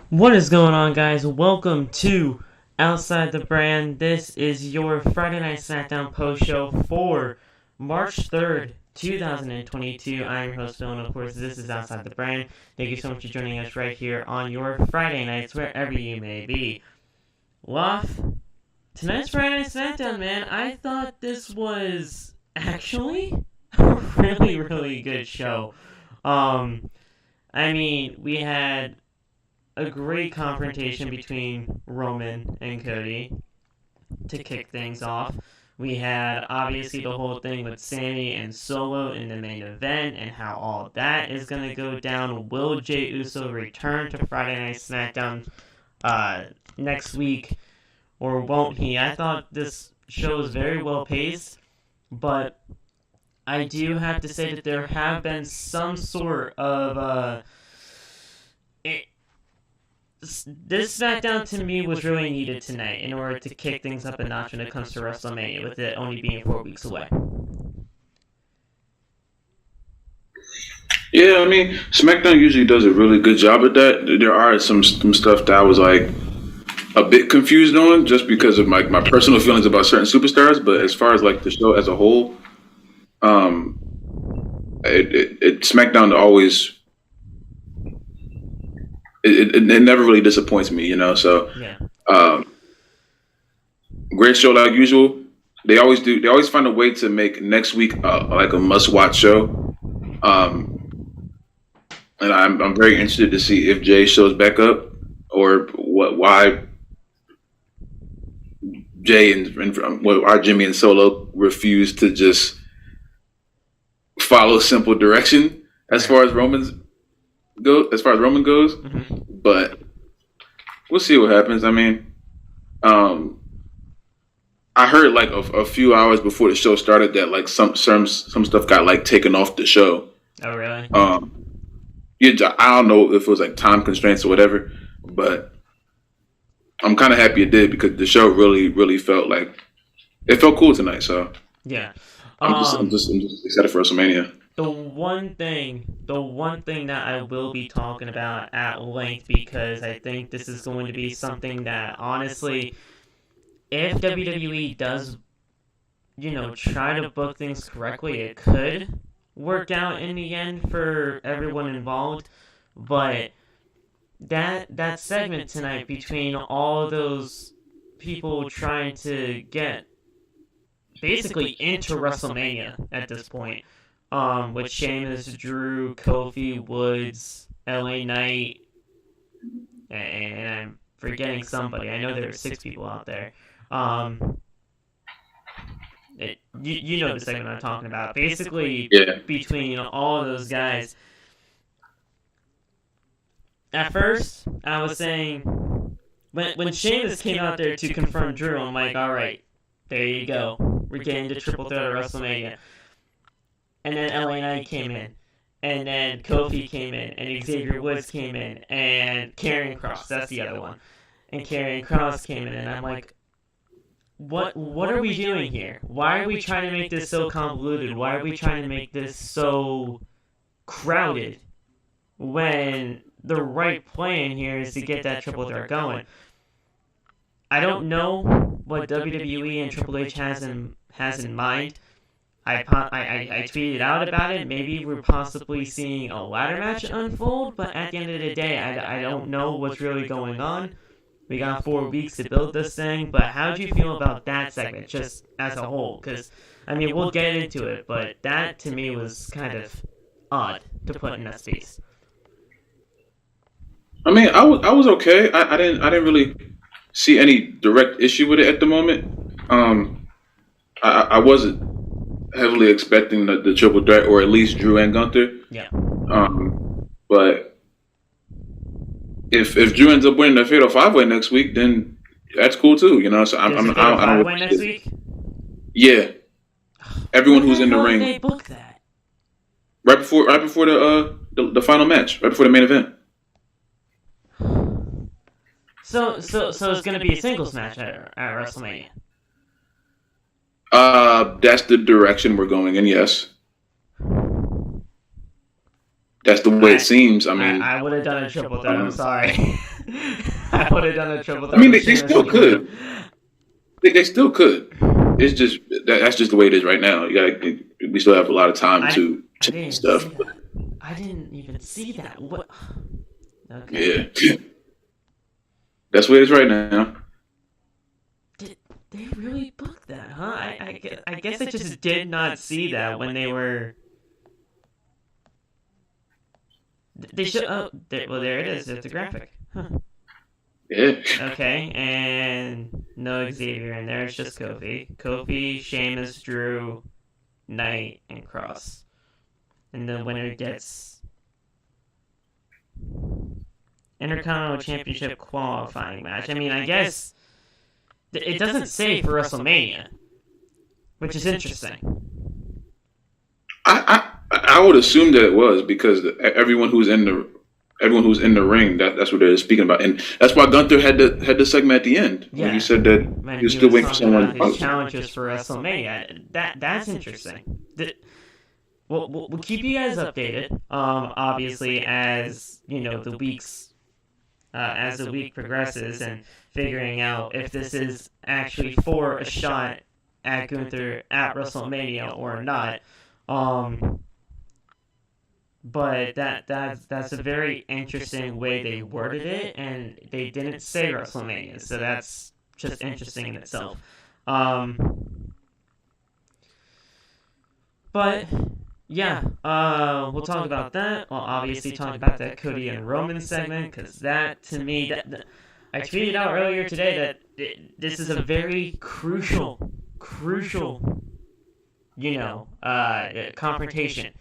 What is going on, guys? Welcome to Outside the Brand. This is your Friday Night SmackDown post show for March 3rd, 2022. I'm your host, Phil, and of course, this is Outside the Brand. Thank you so much for joining us right here on your Friday nights, wherever you may be. Loth, tonight's Friday Night SmackDown, man. I thought this was actually a really, really good show. We had a great confrontation between Roman and Cody to kick things off. We had obviously the whole thing with Sami and Solo in the main event and how all that is going to go down. Will Jey Uso return to Friday Night SmackDown next week, or won't he? I thought this show was very well paced, but I do have to say that there have been some sort of this SmackDown to me was really needed tonight in order to kick things up a notch when it comes to WrestleMania, with it only being 4 weeks away. Yeah, I mean, SmackDown usually does a really good job at that. There are some stuff that I was like a bit confused on, just because of my personal feelings about certain superstars. But as far as like the show as a whole, SmackDown always it never really disappoints me, you know. So Yeah. Great show like usual. They always do. They always find a way to make next week like a must-watch show. And I'm very interested to see if Jay shows back up, or why Jay and why Jimmy and Solo refuse to just follow simple direction as far as Roman goes. Mm-hmm. But we'll see what happens. I mean, I heard like a few hours before the show started that like some stuff got like taken off the show. Oh, really? Yeah, I don't know if it was like time constraints or whatever, but I'm kind of happy it did, because the show really felt like it felt cool tonight. So Yeah. I'm just excited for WrestleMania. The one thing that I will be talking about at length, because I think this is going to be something that, honestly, if WWE does, try to book things correctly, it could work out in the end for everyone involved. But that segment tonight between all those people trying to get basically into WrestleMania at this point, with Sheamus, Drew, Kofi, Woods, LA Knight, and I'm forgetting somebody. I know there are 6 people out there. You know the segment I'm talking about. Basically, Yeah. between all of those guys. At first, I was saying, when Sheamus came out there to confront Drew, I'm like, all right, there you go. We're getting the triple threat of WrestleMania. And then LA Knight came in, and then Kofi came in, and Xavier Woods came in, and Karrion Kross, that's the other one. And Karrion Kross came in, and I'm like, what are we doing here? Why are we trying to make this so convoluted? Why are we trying to make this so crowded when the right plan here is to get that triple threat going? I don't know what WWE and Triple H has in mind. I tweeted out about it. Maybe we're possibly seeing a ladder match unfold, but at the end of the day, I don't know what's really going on. We got 4 weeks to build this thing, but how do you feel about that segment, just as a whole? Because, I mean, we'll get into it, but that to me was kind of odd to put in that space. I mean, I was okay. I didn't really see any direct issue with it at the moment. I wasn't heavily expecting the triple threat, or at least Drew and Gunther. Yeah. But if Drew ends up winning the Fatal 5-Way next week, then that's cool too. You know, so I don't. 5-way next week? Yeah. Everyone who's in the ring. They book that right before the final match, right before the main event. So it's going to be a singles match at WrestleMania. That's the direction we're going in. Yes. That's the way it seems. I mean, I would have done a triple threat. I'm sorry. I would have done a triple threat. I mean, they still could. They still could. It's just that's just the way it is right now. We still have a lot of time to change stuff. I didn't even see that. What? Okay. Yeah. That's the way it is right now. Did they really book that, huh? I guess I just did not see that when they were. They should. Oh, there it is. It's a graphic. Huh. Yeah. Okay, and no Xavier in there. It's just Kofi. Kofi, Sheamus, Drew, Knight, and Cross. And the winner gets Intercontinental Championship qualifying match. I mean, I guess it doesn't say for WrestleMania, which is interesting. I would assume that it was because everyone who's in the ring, that's what they're speaking about, and that's why Gunther had the segment at the end when he said that he was still waiting for someone. His challenges for WrestleMania. That's interesting. We'll keep you guys updated. Obviously, as you know, the weeks as the week progresses and figuring out if this is actually for a shot at Gunther at WrestleMania or not. But that's a very interesting way they worded it, and they didn't say WrestleMania, so that's just interesting in itself. But yeah, we'll talk about that. We'll obviously talk about that Cody and Roman segment, because that, to me, I tweeted out earlier today that this is a very crucial, confrontation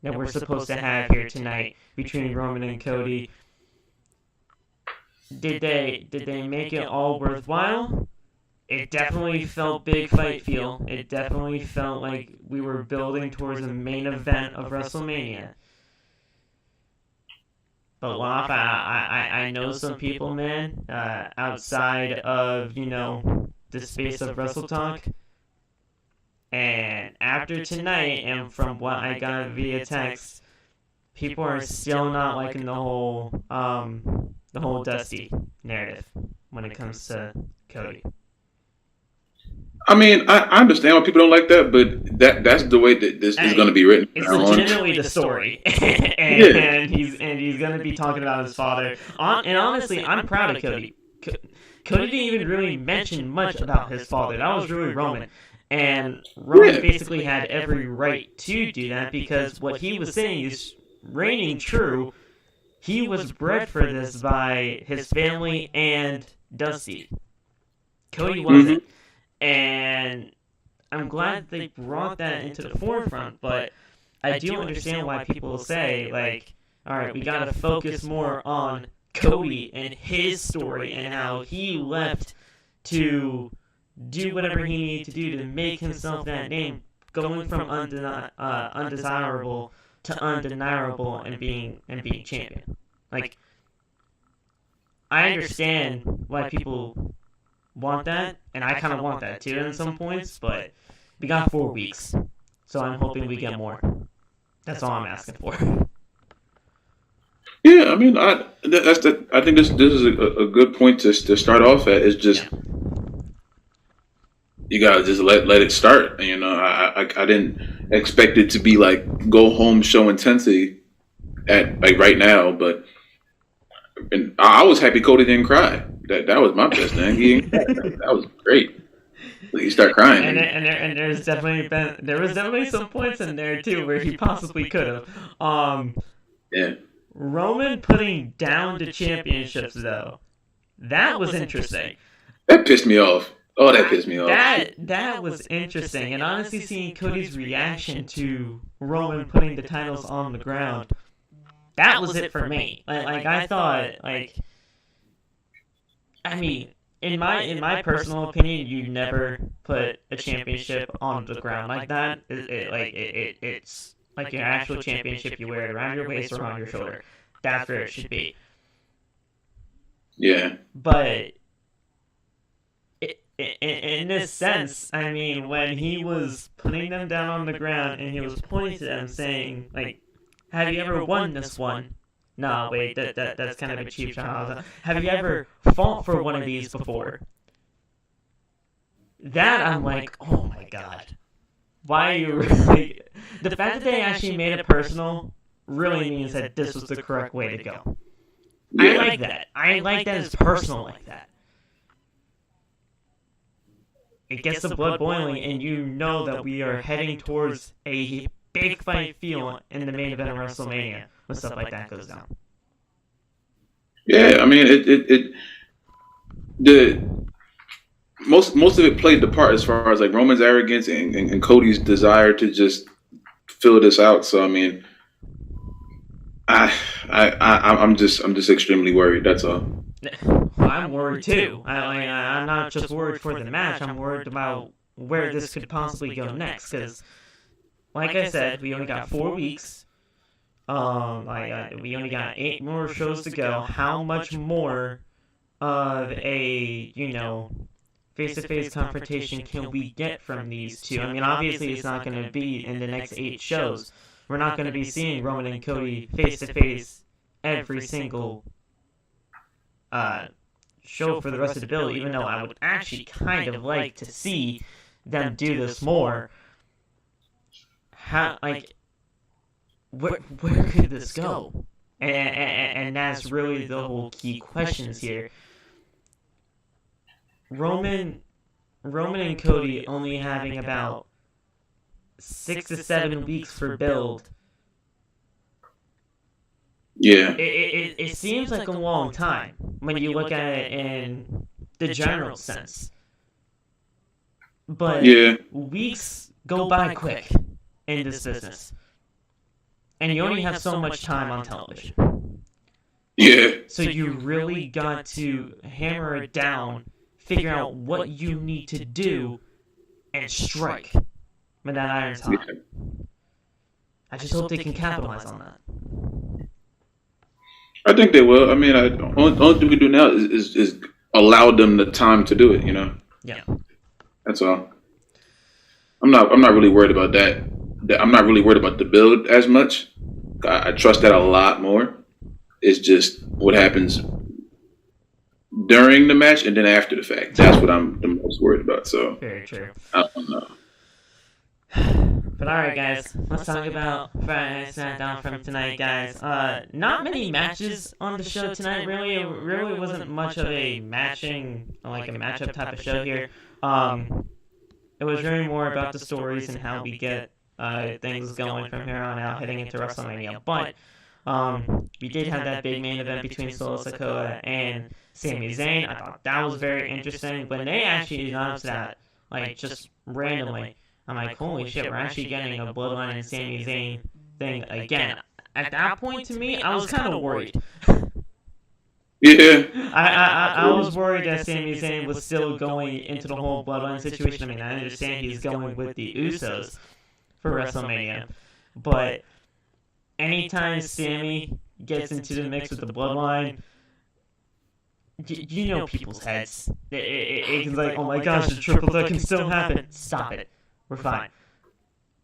that we're supposed to have here tonight between Roman and Cody. Did they make it all worthwhile? It definitely felt big fight feel. It definitely felt like we were building towards the main event of WrestleMania. But Lop, I know some people, man, outside of, the space of Wrestle Talk. And after tonight, and from what I got via text, people are still not liking the whole Dusty narrative when it comes to Cody. I mean, I understand why people don't like that, but that's the way that this is going to be written. It's legitimately the story, and he's going to be talking about his father. And honestly, I'm proud of Cody. Cody didn't even really mention much about his father. That was really Roman. And Roman basically had every right to do that because what he was saying is reigning true. He was bred for this by his family and Dusty. Cody wasn't. And I'm glad they brought that into the forefront, but I do understand why people say, like, all right, we got to focus more on Cody and his story and how he left to do whatever he needed to do to make himself that name, going from undesirable to undeniable and being champion. Like, I understand why people want that, and I kind of want that too in some points, but we got 4 weeks, so I'm hoping we get more. That's all I'm asking for. Yeah, I mean, I think this is a good point to start off at. It's just you gotta just let it start. I didn't expect it to be like go home show intensity at like right now, but and I was happy Cody didn't cry. That was my best thing. That was great. He started crying, and there was definitely some points in there too where he possibly could have. Yeah. Roman putting down the championships though, that was interesting. That pissed me off. Oh, that pissed me off. That was interesting, and honestly, seeing Cody's reaction to Roman putting the titles on the ground, that was it for me. Like I thought, like, I mean, in my personal opinion, you never put a championship on the ground like that. It's like your actual championship. You wear it around your waist or on your shoulder. That's where it should be. Yeah. But in this sense, I mean, when he was putting them down on the ground and he was pointing to them saying, like, have you ever won this one? No, wait, that's kind of a cheap shot. Have you ever fought for one of these before? That I'm like, oh my god. Why are you really... The fact that they actually made it personal really means that this was the correct way to go. Yeah. I like that. I like that it's personal like that. It gets the blood boiling, and you know that we are heading towards a big fight feel in the main event of WrestleMania when stuff like that goes down. Yeah, I mean, most of it played the part as far as like Roman's arrogance and Cody's desire to just fill this out. So I mean, I'm just extremely worried. That's all. Well, I'm worried too. I'm not just worried for the match. I'm worried about where this could possibly go next. Because, like I said, we only got 4 weeks. We only got 8 more shows to go. How much more of a face-to-face confrontation can we get from these two? I mean, obviously, it's not going to be in the next 8 shows. We're not going to be seeing Roman and Cody face-to-face every single show for the rest of the bill, even though I would actually kind of like to see them do this more. Where could this go? And that's really the whole key questions here. Roman and Cody only having about 6 to 7 weeks for build. Yeah. It seems like a long time when you look at it in the general sense. But weeks go by quick in this business. And you only have so much time on television. Yeah. So you really got to hammer it down, figure out what you need to do, and strike when that iron's hot. I just hope they can capitalize on that. I think they will. I mean, only thing we can do now is allow them the time to do it. Yeah. That's all. I'm not really worried about that. I'm not really worried about the build as much. I trust that a lot more. It's just what happens during the match and then after the fact. That's what I'm the most worried about. So very true. I don't know. But alright guys, let's talk about Friday Night SmackDown from tonight, guys. Not many matches on the show tonight, really. It really wasn't much of a matchup type of show here. It was really more about the stories and how we get things going from here on out heading into WrestleMania. But we did have that big main event between Solo Sikoa and Sami Zayn. I thought that was very interesting. When they actually announced that, just randomly, I'm like, holy shit, we're actually getting a Bloodline and Sami Zayn thing again. At that point, to me, I was kind of worried. Yeah. I was worried that Sami Zayn was still going into the whole Bloodline situation. I mean, I understand he's going with the Usos for WrestleMania, but anytime Sami gets into the mix with the Bloodline, you know people's heads. It's like, oh my gosh, the triple threat can still happen. Stop it. We're fine.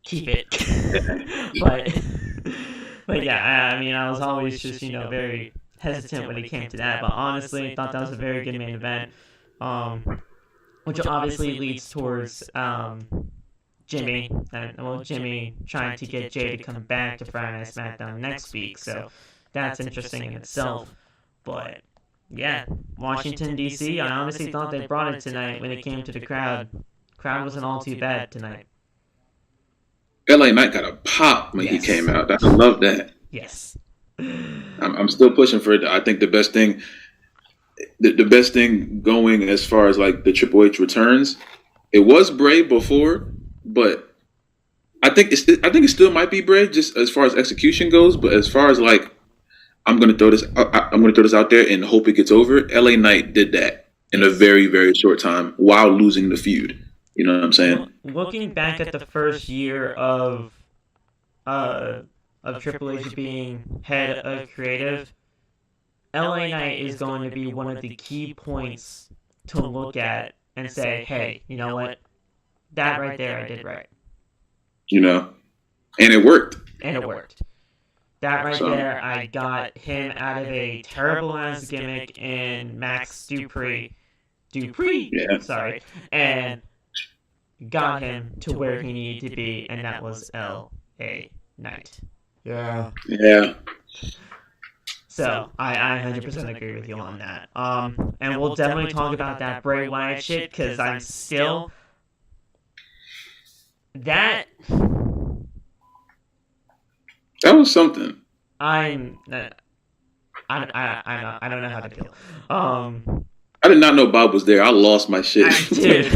Keep it. but yeah, I mean, I was always just, very hesitant when it came to that. But honestly, I thought that was a very good main event. Which obviously leads towards Jimmy. Jimmy trying to get Jay to come back to Friday Night SmackDown next week. So that's interesting in itself. But yeah, Washington D.C. I honestly thought they brought it tonight when it came to the crowd. Crowd wasn't all too bad tonight. LA Knight got a pop when he came out. I love that. Yes. I'm still pushing for it. I think the best thing going as far as like the Triple H returns, it was Bray before, but I think it still might be Bray just as far as execution goes. But as far as like, I'm gonna throw this out there and hope it gets over. LA Knight did that in a very, very short time while losing the feud. You know what I'm saying? Looking back at the first year of Triple H being head of creative, LA Knight is going to be one of the key points to look at and say, hey, you know what? That right there I did right. And it worked. That right there, I got him out of a terrible ass gimmick in Max Dupree, sorry, and got him to where he needed to be, and that was L.A. Knight. Yeah. So I 100% agree with you on that. And we'll definitely talk about that Bray Wyatt shit, because I'm still that was something. I don't know how to feel. I did not know Bob was there. I lost my shit. I did.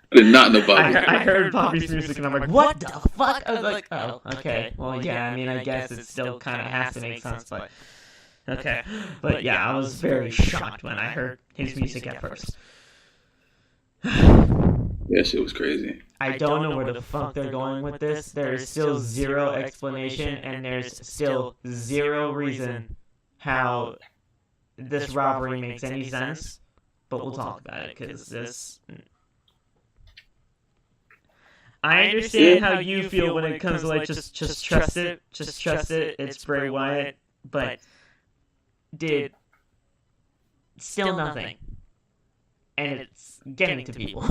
I did not know Bob was there. I heard Bobby's music and I'm like, what the fuck? I was like, oh, okay. Well, yeah, I mean, I guess it still kind of has to make sense, but okay. But yeah, I was very shocked when I heard his music at first. Yeah, shit was crazy. I don't know where the fuck they're going with this. There's still zero explanation, and there's still zero reason how this rivalry makes any sense. But we'll talk about it, because this... I understand how you feel when it comes to, like, just trust it. Just trust it. It's Bray Wyatt. But, dude, still nothing. And it's getting to people.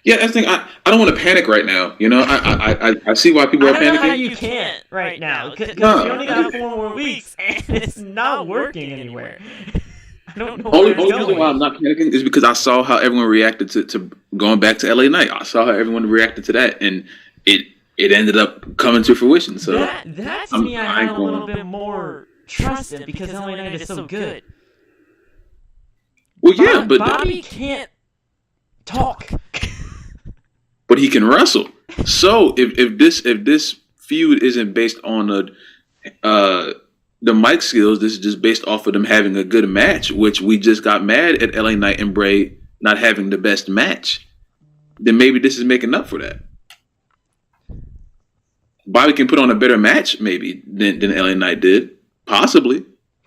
Yeah, that's the thing. I don't want to panic right now. You know, I see why people are panicking. I don't know how you can't right now, because you only got 4 more weeks, and it's not working anywhere. I don't know only reason why I'm not panicking is because I saw how everyone reacted to going back to LA Knight. I saw how everyone reacted to that, and it ended up coming to fruition. So that to me, I had a little bit more trust in, because LA Knight is so good. Well, yeah, but Bobby can't talk. But he can wrestle. So if this feud isn't based on the mic skills, this is just based off of them having a good match, which we just got mad at LA Knight and Bray not having the best match, then maybe this is making up for that. Bobby can put on a better match maybe than LA Knight did. Possibly.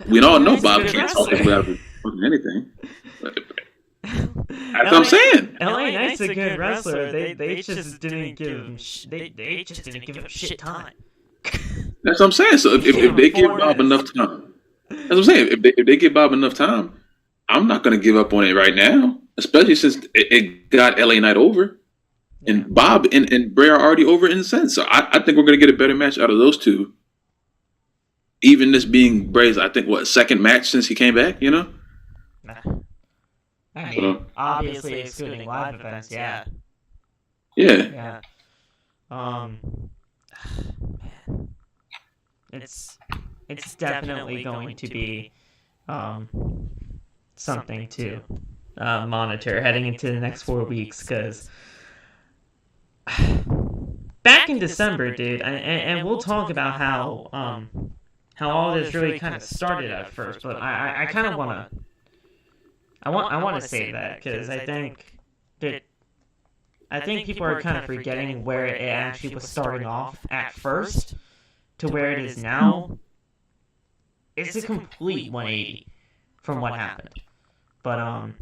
We all know Bob can't talk without anything. That's what I'm saying. LA Knight's a good wrestler. They just didn't give him shit time. That's what I'm saying. So if they give Bob enough time, that's what I'm saying. If they give Bob enough time, I'm not going to give up on it right now. Especially since it got LA Knight over, and Bob and Bray are already over in a sense. So I think we're going to get a better match out of those two. Even this being Bray's, I think, second match since he came back. You know. I mean, obviously excluding live events, yeah. Yeah. Man. It's definitely going to be something to monitor heading into the next 4 weeks, because back in December, dude, and we'll talk about how all this really kind of started at first, but I kind of want to. I want to say that, because I think people are kind of forgetting where it actually was starting off at first to where it is now. It's a complete 180 from what happened. But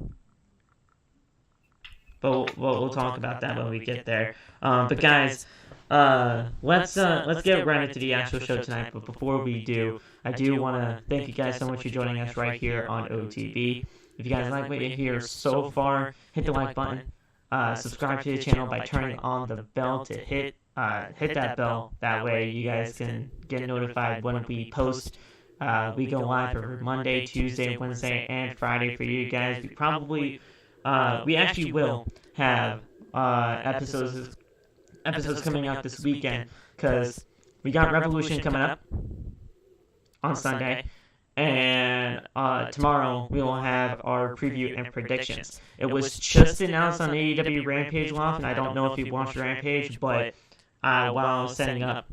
we'll talk about that when we get there. But guys, let's get right into the actual show tonight. But before we do, I do want to thank you guys so much for joining us right here on OTB. If you guys like what you hear so far, hit the like button. Subscribe to the channel by turning on the bell to hit that bell. That way you guys can get notified when we post. We go live every Monday, Tuesday, Wednesday, and Friday for you guys. We actually will have episodes coming out this weekend, because we got Revolution coming up on Sunday. And tomorrow we will have our preview and predictions. It was just announced on AEW Rampage Loft, and I don't know if you watched Rampage, but while I was setting up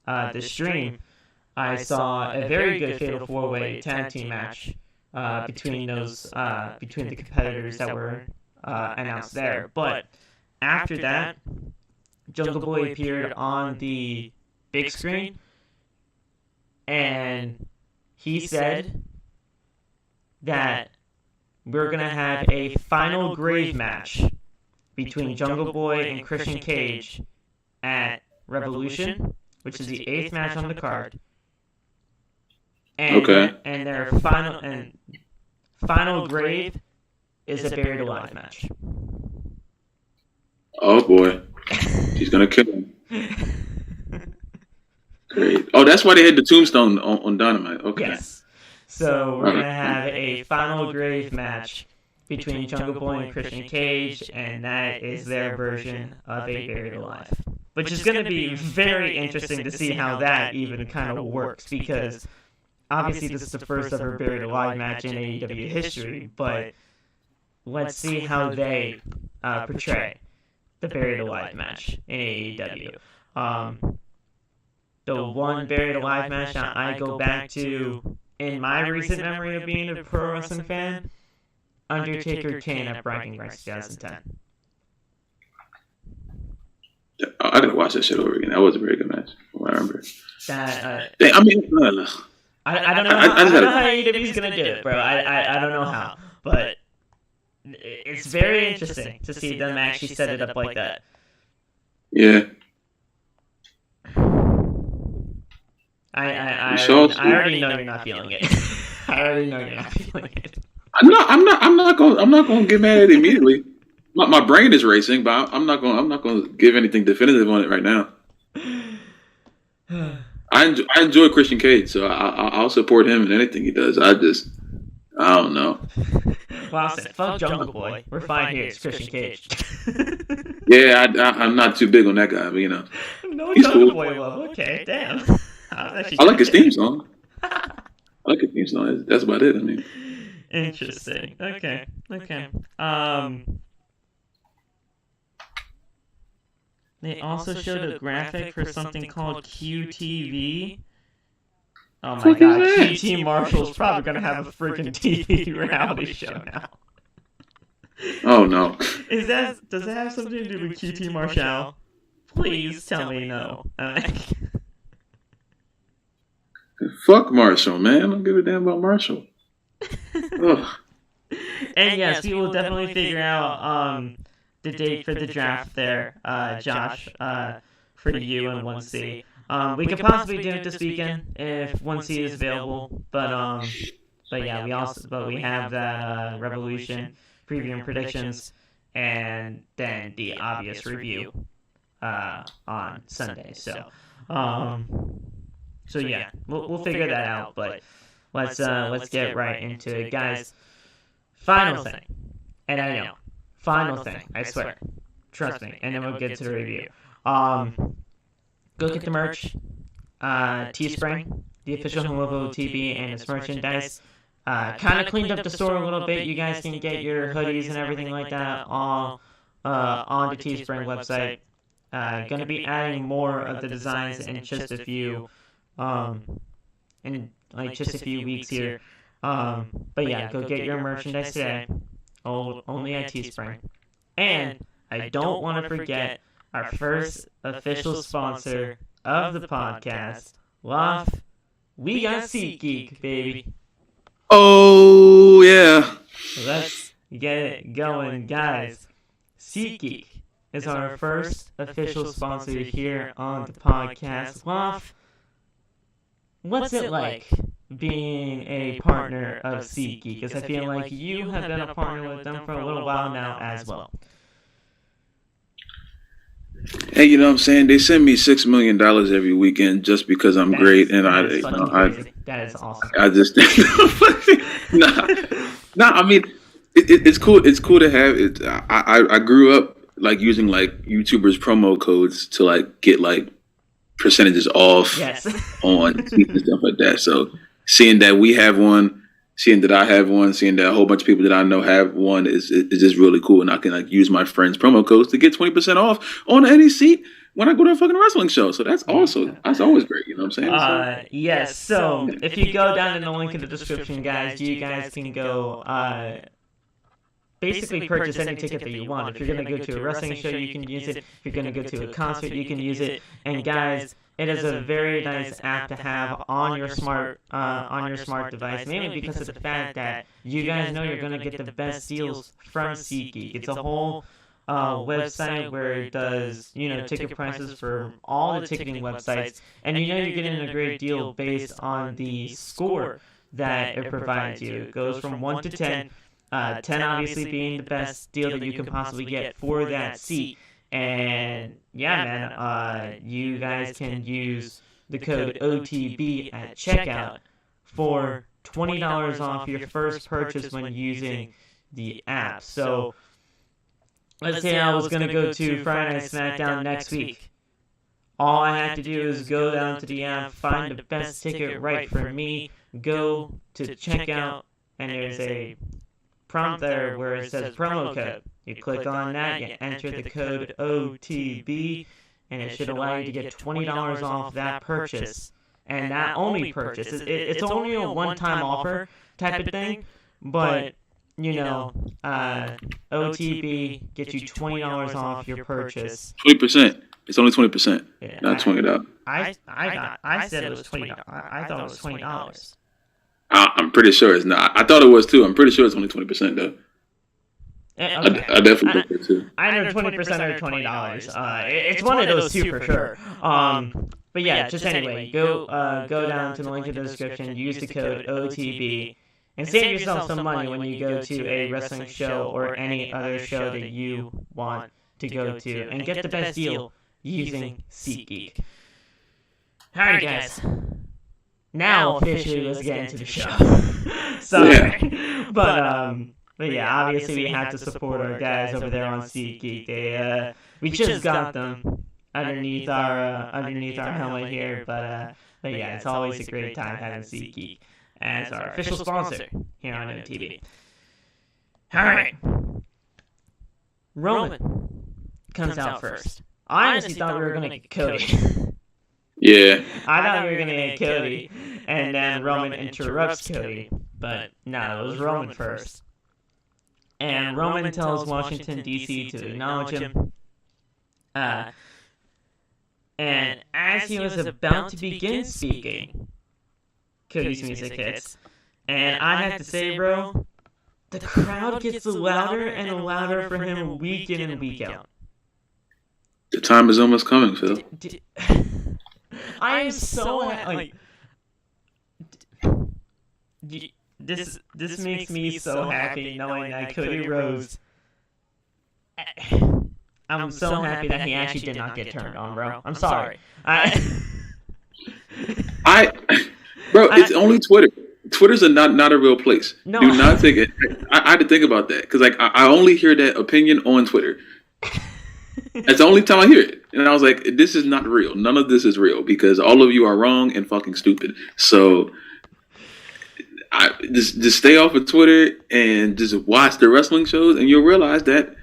the stream, I saw a very good Fatal 4-Way tag team match between the competitors that were announced there. But after that, Jungle Boy appeared on the big screen, and he said that we're going to have a final grave match between Jungle Boy and Christian Cage at Revolution. which is the 8th match on the card. And, and their final grave is a buried alive match. Oh boy, she's gonna kill him. Great. Oh, that's why they had the tombstone on Dynamite. Okay. Yes. So we're gonna have a final grave match between Jungle Boy and Christian Cage, and that is their version of a buried alive, which is gonna be very interesting to see how that even kind of works, because obviously this is the first ever buried alive match in AEW history, but let's see how they portray the buried alive match in AEW. The one buried alive match I go back to in my recent memory of being a pro wrestling fan, Undertaker Kane at Bragging Rights 2010. I gotta watch that shit over again. That was a very good match. I remember. That I mean, I don't know. I don't know how AEW's gonna do it, bro. I don't know how, but it's very interesting to see them actually set it up like that. Yeah. I already know you're not feeling it. I already know you're not feeling it. I'm not gonna get mad at it immediately. My brain is racing, but I'm not gonna give anything definitive on it right now. I enjoy Christian Cage, so I'll support him in anything he does. I don't know. Well, I said, fuck Jungle Boy. We're fine here. It's Christian Cage. Yeah, I'm not too big on that guy, but you know, No he's Jungle cool. Boy love. Okay, damn. I like his theme song. That's about it. I mean, interesting. Okay. They also showed a graphic for something called QTV. Oh my god, QT Marshall's probably gonna have a freaking TV reality show now. Oh no. Does it have something to do with QT Marshall? Please tell me no. Fuck Marshall, man. I don't give a damn about Marshall. And yes, we will definitely figure out the date for the draft there, Josh, for you and 1C. We could possibly do it this weekend if 1C is available, but yeah, we have that Revolution preview and predictions, and then the obvious review on Sunday. So yeah, we'll figure that out. But let's get right into it, guys. Final thing, and I know, final thing, I swear, trust me, and then we'll get to the review. Go get the merch. Teespring, the official home of OTB and its merchandise. Kind of cleaned up the store a little bit. You guys can get your hoodies and everything like that all on the Teespring website. Gonna be adding more of the designs in just a few weeks here. But yeah, go get your merchandise today. Only at Teespring. And I don't want to forget our first official sponsor of the podcast, Loft. We got SeatGeek, baby. Oh yeah. Let's get it going, guys. SeatGeek is our first official sponsor here on the podcast. Loft, what's it like being a partner of SeatGeek? Because I feel like you have been a partner with them for a little while now as well. Hey, you know what I'm saying? They send me $6 million every weekend just because I'm great, and that is awesome. I just nah. I mean, it's cool. It's cool to have it. I grew up like using like YouTubers promo codes to like get like percentages off on seats and stuff like that. So seeing that we have one, seeing that I have one, seeing that a whole bunch of people that I know have one is just really cool. And I can like use my friends' promo codes to get 20% off on any seat when I go to a fucking wrestling show. So that's always great. You know what I'm saying? Yes. So if you go down in the link in the description, guys, you guys can go basically purchase any ticket that you want. If you're going to go to a wrestling show, you can use it. If you're going to go to a concert, you can use it. And guys, it is a very nice app to have on your smart device, mainly because of the fact that you guys know you're going to get the best deals from SeatGeek. It's a whole website where it does, ticket prices for all the ticketing websites, and you're getting a great deal based on the score that it provides you. It goes from 1 to 10, 10 obviously being the best deal that you can possibly get for that seat. And yeah, man, you guys can use the code OTB at checkout for $20 off your first purchase when using the app. So let's say I was going to go to Friday Night SmackDown next week. All I have to do is go down to the app, find the best ticket right for me, go to checkout, and there's a prompt there where it says promo code. You click on that, you enter the code OTB, and it should allow you to get $20 off that purchase. And that only purchase. It's only a one-time offer type of thing, but, OTB gets you $20 off your purchase. 20%. It's only 20%, not $20. I said it was $20. I thought it was $20. I'm pretty sure it's not. I thought it was too. I'm pretty sure it's only 20% though. Okay. I definitely think it too. I know 20% or $20. It's one of those two for sure. But yeah, just anyway, go down to the link in the description, use the code OTB, and save yourself some money when you go to a wrestling show or any other show that you want to go to, and get the best deal using SeatGeek. Alright guys, now officially let's get into the show. Sorry. But yeah, obviously we have to support our guys over there on SeatGeek. We just got them underneath our helmet here, but yeah, it's always a great time having SeatGeek as our official sponsor here on OTV. Alright. Roman comes out first. I honestly thought we were going to get Cody. Yeah. I thought we were going to get Cody, and then Roman interrupts Cody. But no, it was Roman first. And Roman tells Washington D.C. to acknowledge him. And as he was about to begin speaking, Cody's music hits. And I have to say, bro, the crowd gets louder and louder for him week in and week out. The time is almost coming, Phil. I am so like. This makes me so happy knowing that Cody Rhodes. I'm so happy that he actually did not get turned on, bro. I'm sorry. Bro, it's only Twitter. Twitter's not a real place. No. Do not think it. I had to think about that because I only hear that opinion on Twitter. That's the only time I hear it, and I was like, "This is not real. None of this is real because all of you are wrong and fucking stupid." So, I just stay off of Twitter and just watch the wrestling shows, and you'll realize that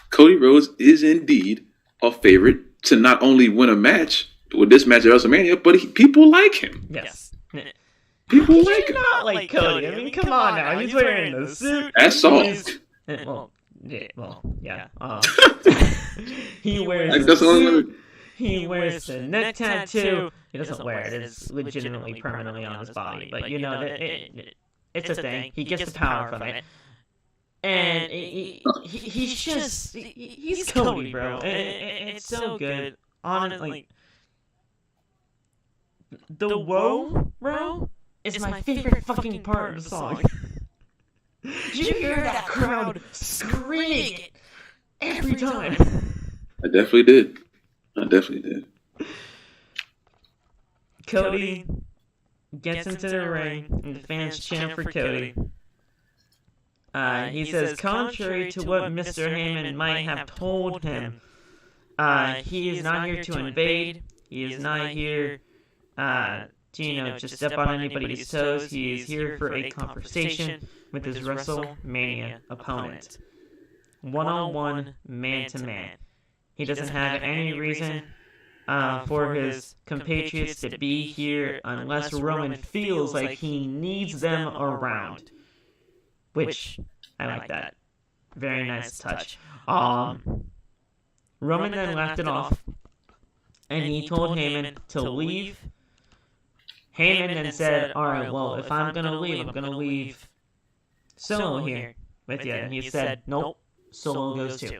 Cody Rhodes is indeed a favorite to not only win a match with this match at WrestleMania, but people like him. Yes. People like him. Not like Cody. I mean, come on now. He's wearing the suit. That's soft. Yeah. He wears the suit. He wears the neck tattoo. He doesn't wear it. It's legitimately permanently on his body. But, it's a thing. He gets the power from it. And he's Cody, bro. It's so good. Honestly, the whoa, bro, is my favorite fucking part of the song. You hear that crowd screaming it every time. I definitely did. Cody gets into the ring, and the fans chant for Cody. He says, contrary to what Mr. Heyman might have told him, he is not here to invade. He is not here to, just step on anybody's toes. He is here for a conversation with his WrestleMania opponent. One-on-one, man-to-man. He doesn't have any reason for his compatriots to be here unless Roman feels like he needs them around. Which, I like that. Very nice touch. Roman then left it off, and he told Heyman to leave. Heyman then said, alright, well, if I'm gonna leave Solo here with you. And he said, nope, Solo goes too.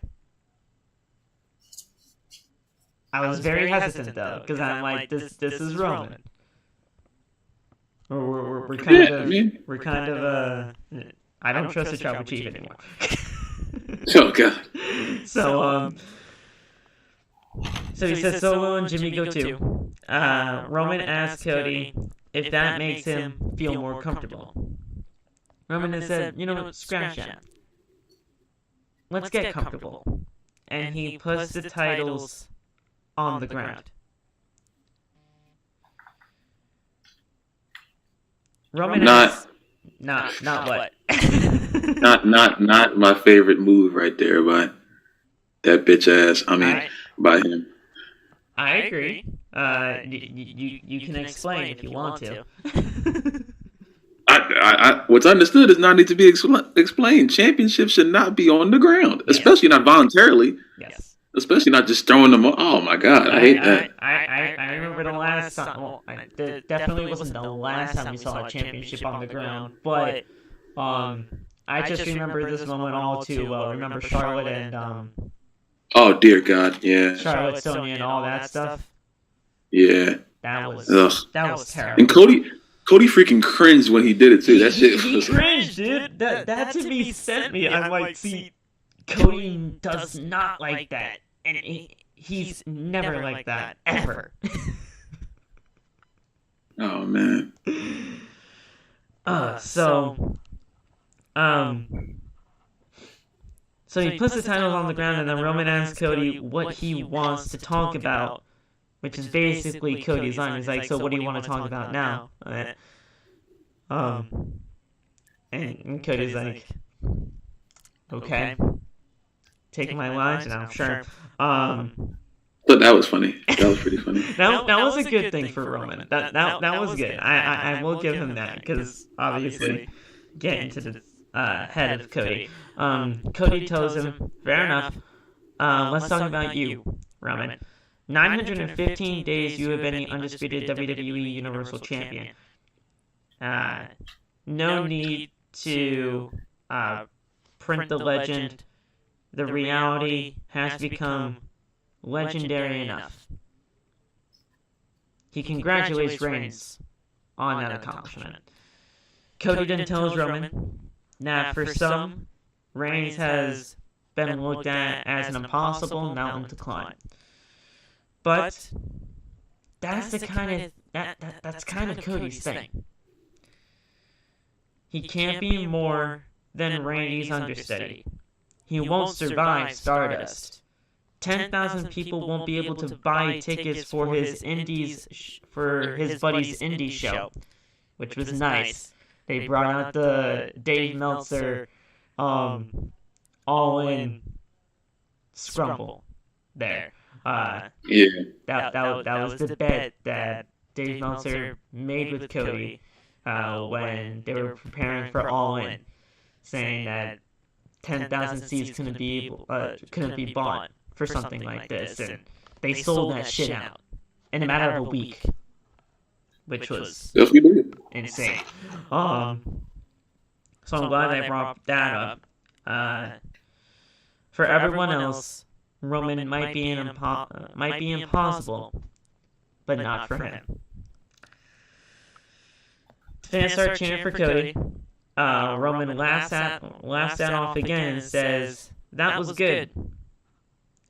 I was very hesitant though, because I'm like, this is Roman. We're kind of I don't trust the tribal chief anymore. Oh god. So he says Solo and Jimmy go too. Roman asks Cody if that makes him feel more comfortable. Roman has said, scratch that. Let's get comfortable. And he puts the titles on the ground. Roman not what? not my favorite move right there by that bitch ass. By him. I agree. You can explain if you want to. What's understood does not need to be explained. Championships should not be on the ground, especially not voluntarily. Yes. Especially not just throwing them. Oh my god, I hate that. I remember the last time. Well, definitely wasn't the last time we saw a championship on the ground, but I just remember this moment all too well. Remember Charlotte and oh dear God, yeah. Charlotte, Sonya, and all that stuff. Yeah. That was terrible. And Cody freaking cringed when he did it too. That shit was. He cringed, dude. That to me sent me. I'm like, see, Cody does not like that, and he's never like that ever. Oh man. So he puts the titles on the ground, and then Roman asks Cody what he wants to talk about, which is basically Cody's line. He's like, so what do you want to talk about now? And Cody's like, okay. Taking my lines, and I'm sure. But that was funny. That was pretty funny. that was a good thing for Roman. That was good. I will give him that, because obviously getting to the head of Cody. Cody tells him, fair enough. Let's talk about you, Roman. 915 days you have been the undisputed WWE Universal Champion. No need to print the legend. The reality has become legendary enough. He congratulates Reigns on that accomplishment. Cody then tells Roman that for some, Reigns has been looked at as an impossible mountain to climb. But that's kind of Cody's thing. He can't be more than Randy's understudy. He won't survive Stardust. 10,000 people won't be able to buy tickets for his buddy's indie show, which was nice. They brought out the Dave Meltzer all-in scrumble there. That was the bet that Dave Meltzer made with Cody when they were preparing for All In, saying that 10,000 seats couldn't be bought for something like this, and they sold that shit out in a matter of a week, which was insane. So I'm glad I brought that up. For everyone else, Roman might be impossible, but not for him. Fans start cheering for Cody. Roman laughs that off again and says, "That was good."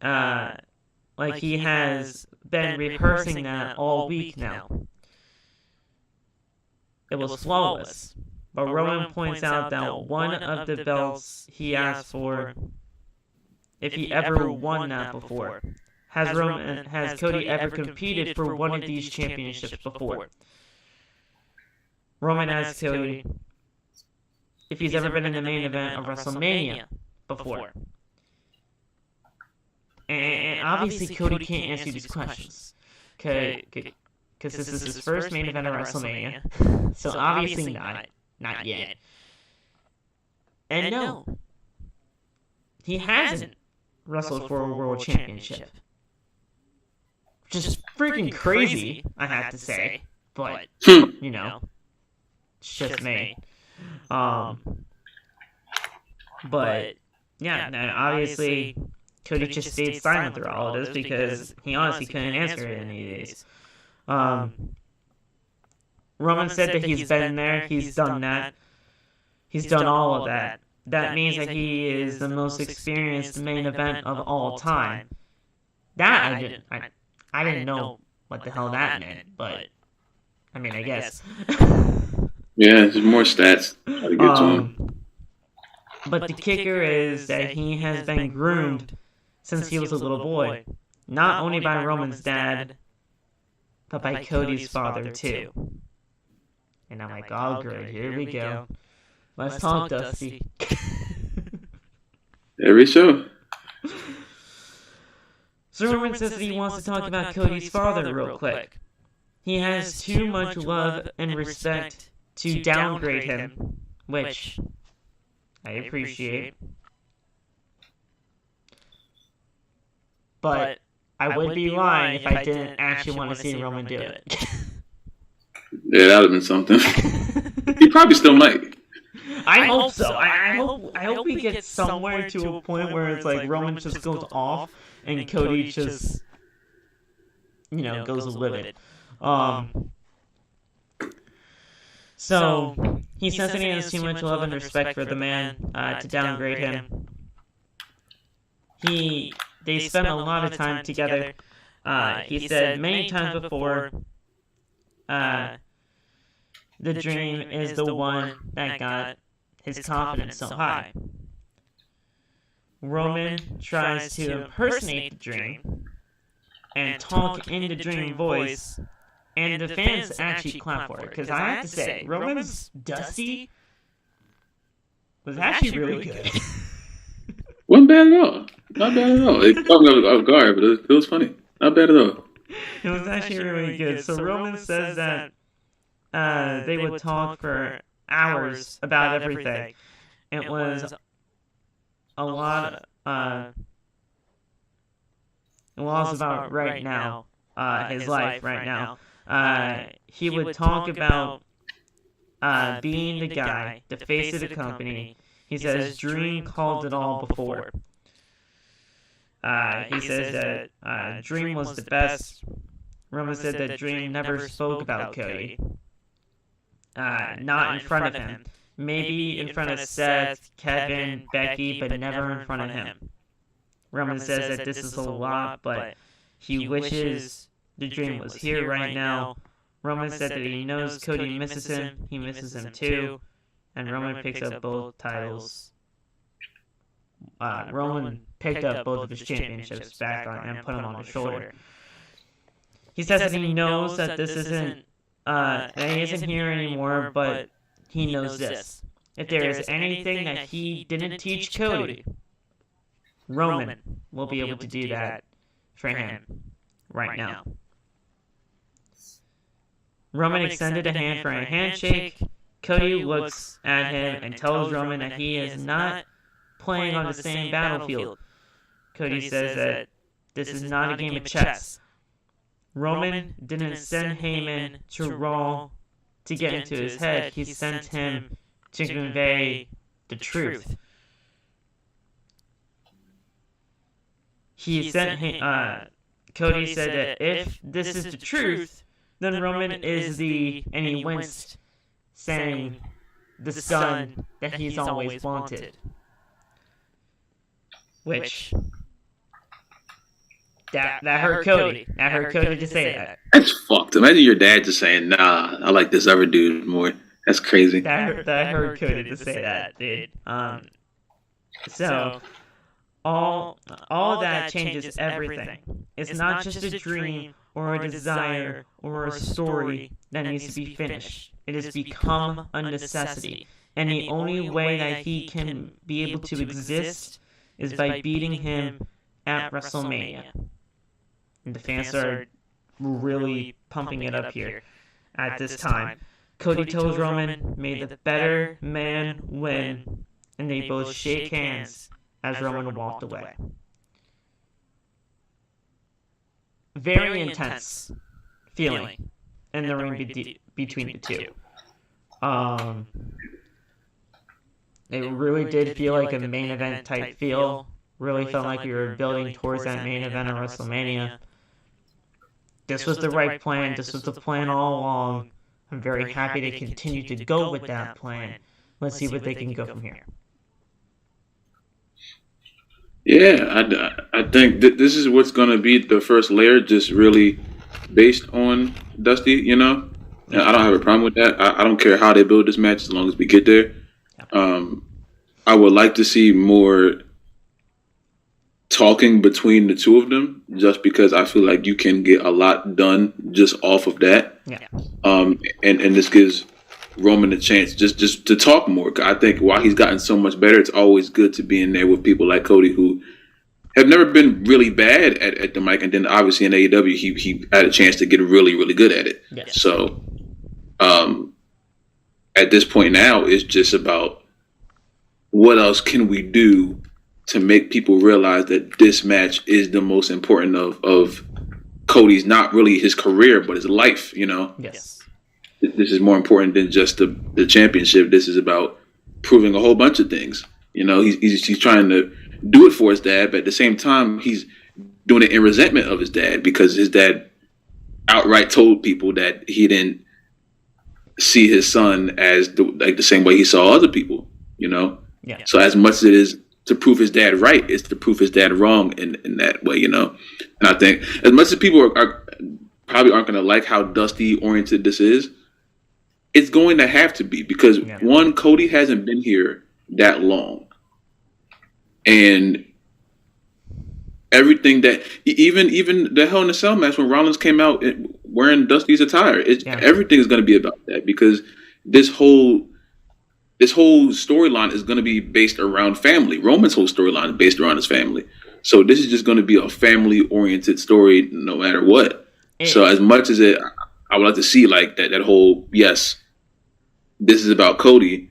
Like he has been rehearsing that all week now. It was flawless. But Roman points out that one of the belts he asked for, if he ever won that before, has Cody ever competed for one of these championships before? Roman asks Cody if he's ever been in the main event of WrestleMania before. And obviously Cody can't answer these questions, because this is his first main event of WrestleMania, so obviously not yet. And no, he hasn't wrestled for a world championship, which is freaking crazy, I have to say, but, it's just me. But, yeah, obviously, Cody just stayed silent through all of this because he honestly couldn't answer it any of these. Roman said that he's been there, he's done that, he's done all of that. That means that he is the most experienced main event of all time. That I didn't know what the hell that meant, but I mean, I guess. Yeah, there's more stats. How to get to him. But the kicker is that he has been groomed since he was a little boy. Not only by Roman's dad, but by Cody's father, too. And I'm like, oh, great, here we go. Let's talk, Dusty. Every show. So Roman says that he wants to talk about Cody's father real quick. He has too much love and respect to downgrade him, which I appreciate. But I would be lying if I didn't actually want to see Roman do it. Yeah, that would have been something. He probably still might. I hope so. I hope we get somewhere to a point where it's like Roman just goes off and Cody just, goes livid. So he says that he has too much love and respect for the man to downgrade him. They spent a lot of time together. He said many times before, the Dream is the one that got his confidence so high. Roman tries to impersonate the Dream and talk in the Dream voice, and the fans actually clap for it. Because I have to say, Roman's Dusty was actually really good. Wasn't bad at all. Not bad at all. It caught me off guard, but it was funny. Not bad at all. It was actually really good. So Roman says that they would talk for hours about everything. It was a lot. It was about right now, his life right now. He would talk about being the guy, the face of the company. He says Dream called it all before. He says that Dream was the best. Roman said that Dream never spoke about Cody. Not in front of him. Maybe in front of Seth, Kevin, Becky, but never in front of him. Roman says that this is a lot, but he wishes the Dream was here right now. Roman said that he knows Cody misses him. He misses him too. And Roman picks up both titles. Roman picked up both of his championships back on and put them on his shoulder. He says that he knows that this isn't, that he isn't here anymore, but he knows this. If there is anything that he didn't teach Cody, Roman will be able to do that for him right now. Roman extended a hand for a handshake. Cody looks at him and tells Roman that he is not playing on the same battlefield. Cody says that this is not a game of chess. Roman didn't send Heyman to Raw to get into his head. He sent him to convey the truth. He sent Cody said that if this is the truth, then Roman is and he winced, saying the son that he's always wanted. Which that hurt Cody. That hurt Cody to say that. That's fucked. Imagine your dad just saying, "Nah, I like this other dude more." That's crazy. That hurt Cody to say that, dude. So all that changes everything. It's not just a dream or a desire or a story that needs to be finished. It has become a necessity. And the only way that he can be able to exist is by beating him at WrestleMania. And the fans are really pumping it up here at this time. Cody tells Roman, "May the better man win." And they both shake hands as Roman walked away. Very intense feeling in the ring between the two. It really did feel like a main event type feel really felt like we were building towards that main event of WrestleMania. This was the right plan. This was the plan all along. I'm very happy they continue to go with that plan. Let's see what they can go from here. Yeah, I think that this is what's going to be the first layer, just really based on Dusty, you know? And I don't have a problem with that. I don't care how they build this match as long as we get there. I would like to see more talking between the two of them, just because I feel like you can get a lot done just off of that. Yeah. And this gives Roman a chance just to talk more. I think while he's gotten so much better, it's always good to be in there with people like Cody, who have never been really bad at the mic, and then obviously in AEW he had a chance to get really, really good at it. Yes. So at this point now, it's just about what else can we do to make people realize that this match is the most important of Cody's, not really his career, but his life, you know? Yes. This is more important than just the championship. This is about proving a whole bunch of things. You know, he's trying to do it for his dad, but at the same time, he's doing it in resentment of his dad, because his dad outright told people that he didn't see his son as the same way he saw other people, you know? Yeah. So as much as it is to prove his dad right, it's to prove his dad wrong in that way, you know? And I think as much as people are probably aren't going to like how Dusty oriented this is, it's going to have to be, because one, Cody hasn't been here that long. And everything that, even the Hell in a Cell match when Rollins came out wearing Dusty's attire, everything is going to be about that, because this whole storyline is going to be based around family. Roman's whole storyline is based around his family. So this is just going to be a family-oriented story no matter what. So as much as I would like to see like that whole, yes, this is about Cody,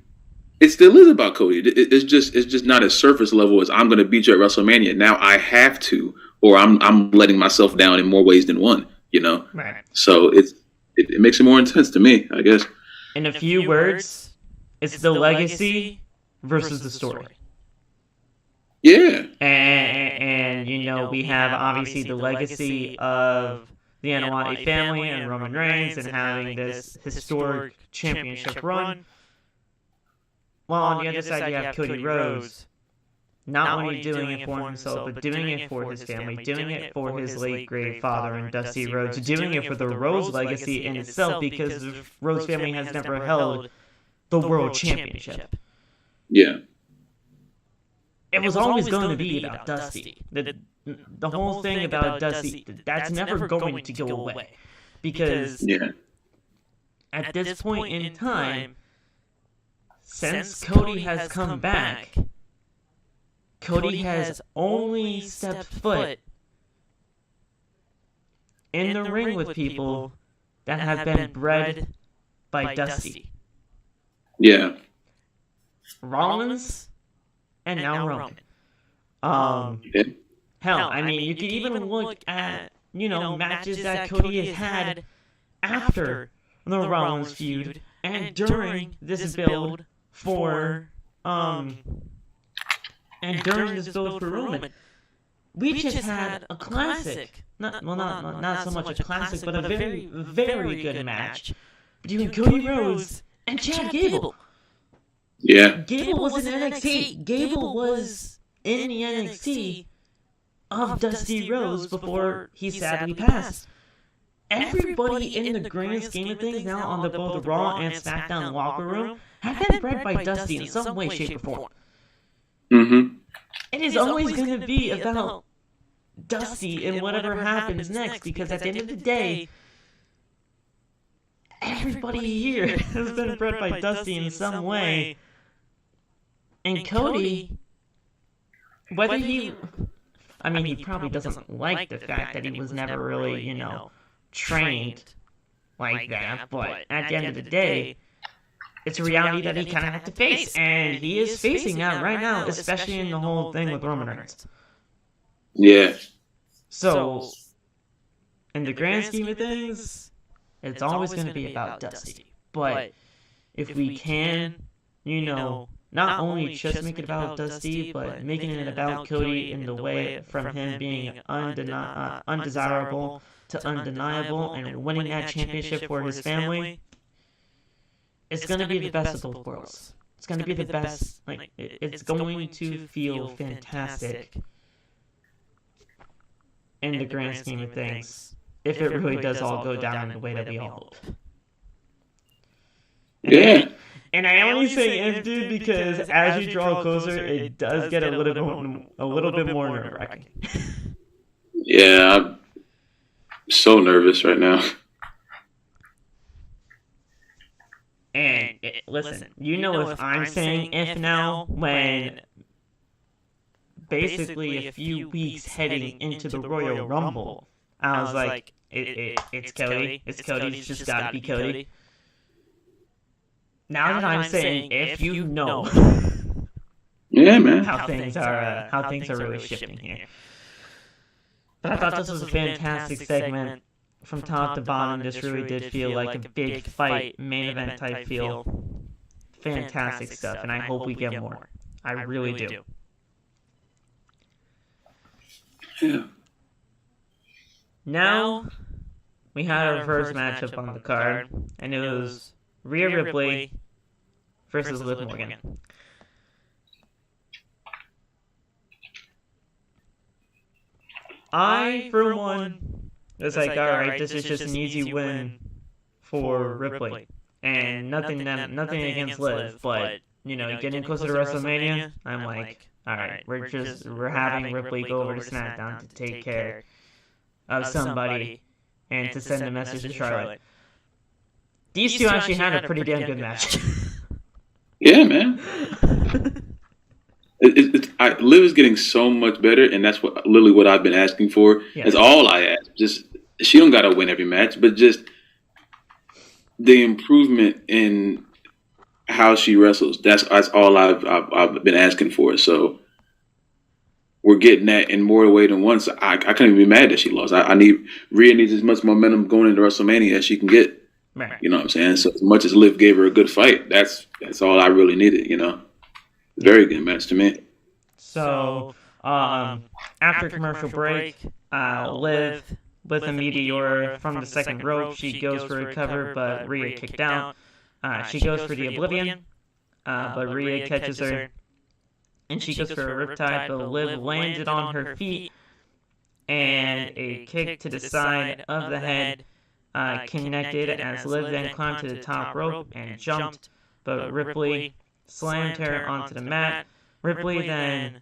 it still is about Cody. It's just not as surface level as I'm going to beat you at WrestleMania. Now I have to, or I'm letting myself down in more ways than one, you know? Right. So it makes it more intense to me, I guess. In a few words, it's the legacy versus the story. Yeah. And you know, we have obviously the legacy of the Anoa'i family and Roman Reigns and having this historic championship run. While on the other side you have Cody Rhodes, not only doing it for himself, but doing it for his family, doing it for his late great father and Dusty Rhodes, doing it for the Rhodes legacy in itself, because the Rhodes family has never held the World Championship. Yeah. It was always going to be about Dusty. The whole thing about Dusty, that's never going to go away. Because at this point in time, since Cody has come back, Cody has only stepped foot in the ring with people that have been bred by Dusty. Yeah. Rollins and now Roman. Hell, I mean, you could even look at, you know, matches that Cody has had after the Rollins feud and during this build for Roman. We just had a classic, not so much a classic, but a very, very good match between Cody Rhodes and Chad Gable. Yeah. Gable was in NXT. Gable was in the NXT of Dusty Rhodes before he sadly passed. Everybody in the grand scheme of things now on both the Raw and SmackDown locker room have been bred by Dusty in some way, shape, or form. Mm-hmm. It is always going to be about Dusty and whatever happens next, because at the end of the day, everybody here has been bred by Dusty in some way. And Cody, whether he probably doesn't like the fact that he was never really, you know, trained like that, but at the end of the day, it's a reality that he kind of had to face, and he is facing that right now, especially in the whole thing with Roman Reigns. Yeah. So, in the grand scheme of things, it's always going to be about Dusty. But if we can, you know, not only just make it about Dusty, but making it about Cody in the way from him being undesirable to undeniable and winning that championship for his family. It's going to be the best of both worlds. It's going to be the best. Like, it's going to feel fantastic in the grand scheme of things, if it really does all go down in the way that we all hope. Yeah. And I only say if, dude, because as you draw closer, it does get a little bit more nerve-wracking. Yeah, I'm so nervous right now. And listen, you know if I'm saying if now, when basically a few weeks heading into the Royal Rumble, I was like, it's Cody. It's Cody. It's just gotta be Cody. Now that I'm saying if, you know, yeah, man, how things are really shifting here. But I thought this was a fantastic segment from top to bottom. This really did feel like a big fight, main event type feel. Fantastic stuff, and I hope we get more. I really do. Yeah. Now we had our first matchup on the card, and it was Rhea Ripley versus Liv Morgan. I, for one, was like, alright, this is just an easy win for Ripley. And nothing against Liv, but, you know, getting closer to WrestleMania, I'm like, alright, we're having Ripley go over to SmackDown to take care of somebody and to send a message to Charlotte. These two actually had a pretty damn good match. Yeah, man. Liv is getting so much better, and that's literally what I've been asking for. Yeah. That's all I ask. Just she don't gotta win every match, but just the improvement in how she wrestles. That's all I've been asking for. So we're getting that in more way than once. I can't even be mad that she lost. Rhea needs as much momentum going into WrestleMania as she can get. Right. You know what I'm saying? So as much as Liv gave her a good fight, that's all I really needed, you know? Very good match to me. So, after commercial break, Liv with a meteor from the second rope. She goes for a cover, but Rhea kicked out. She goes for the Oblivion, but Rhea catches her. And she goes for a riptide, but Liv landed on her feet. And a kick to the side of the head connected as Liv then climbed to the top rope and jumped, but Ripley slammed her onto the mat. Ripley then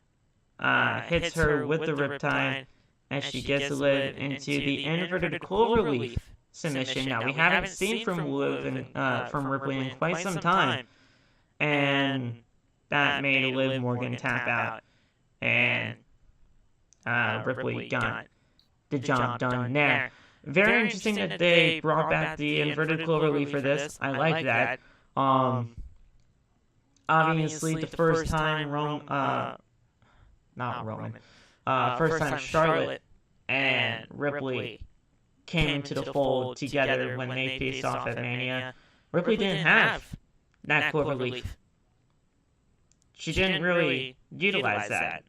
hits her with the riptide as she gets Liv into the inverted cloverleaf submission. Now, we haven't seen from Ripley in quite some time, and that made Liv Morgan tap out, and Ripley got the job done there. Very interesting that they brought back the inverted cloverleaf for this. I like that. Obviously, the first time first time Charlotte and Ripley came into the fold together when they faced off at Mania, Ripley didn't have that cloverleaf. She didn't really utilize that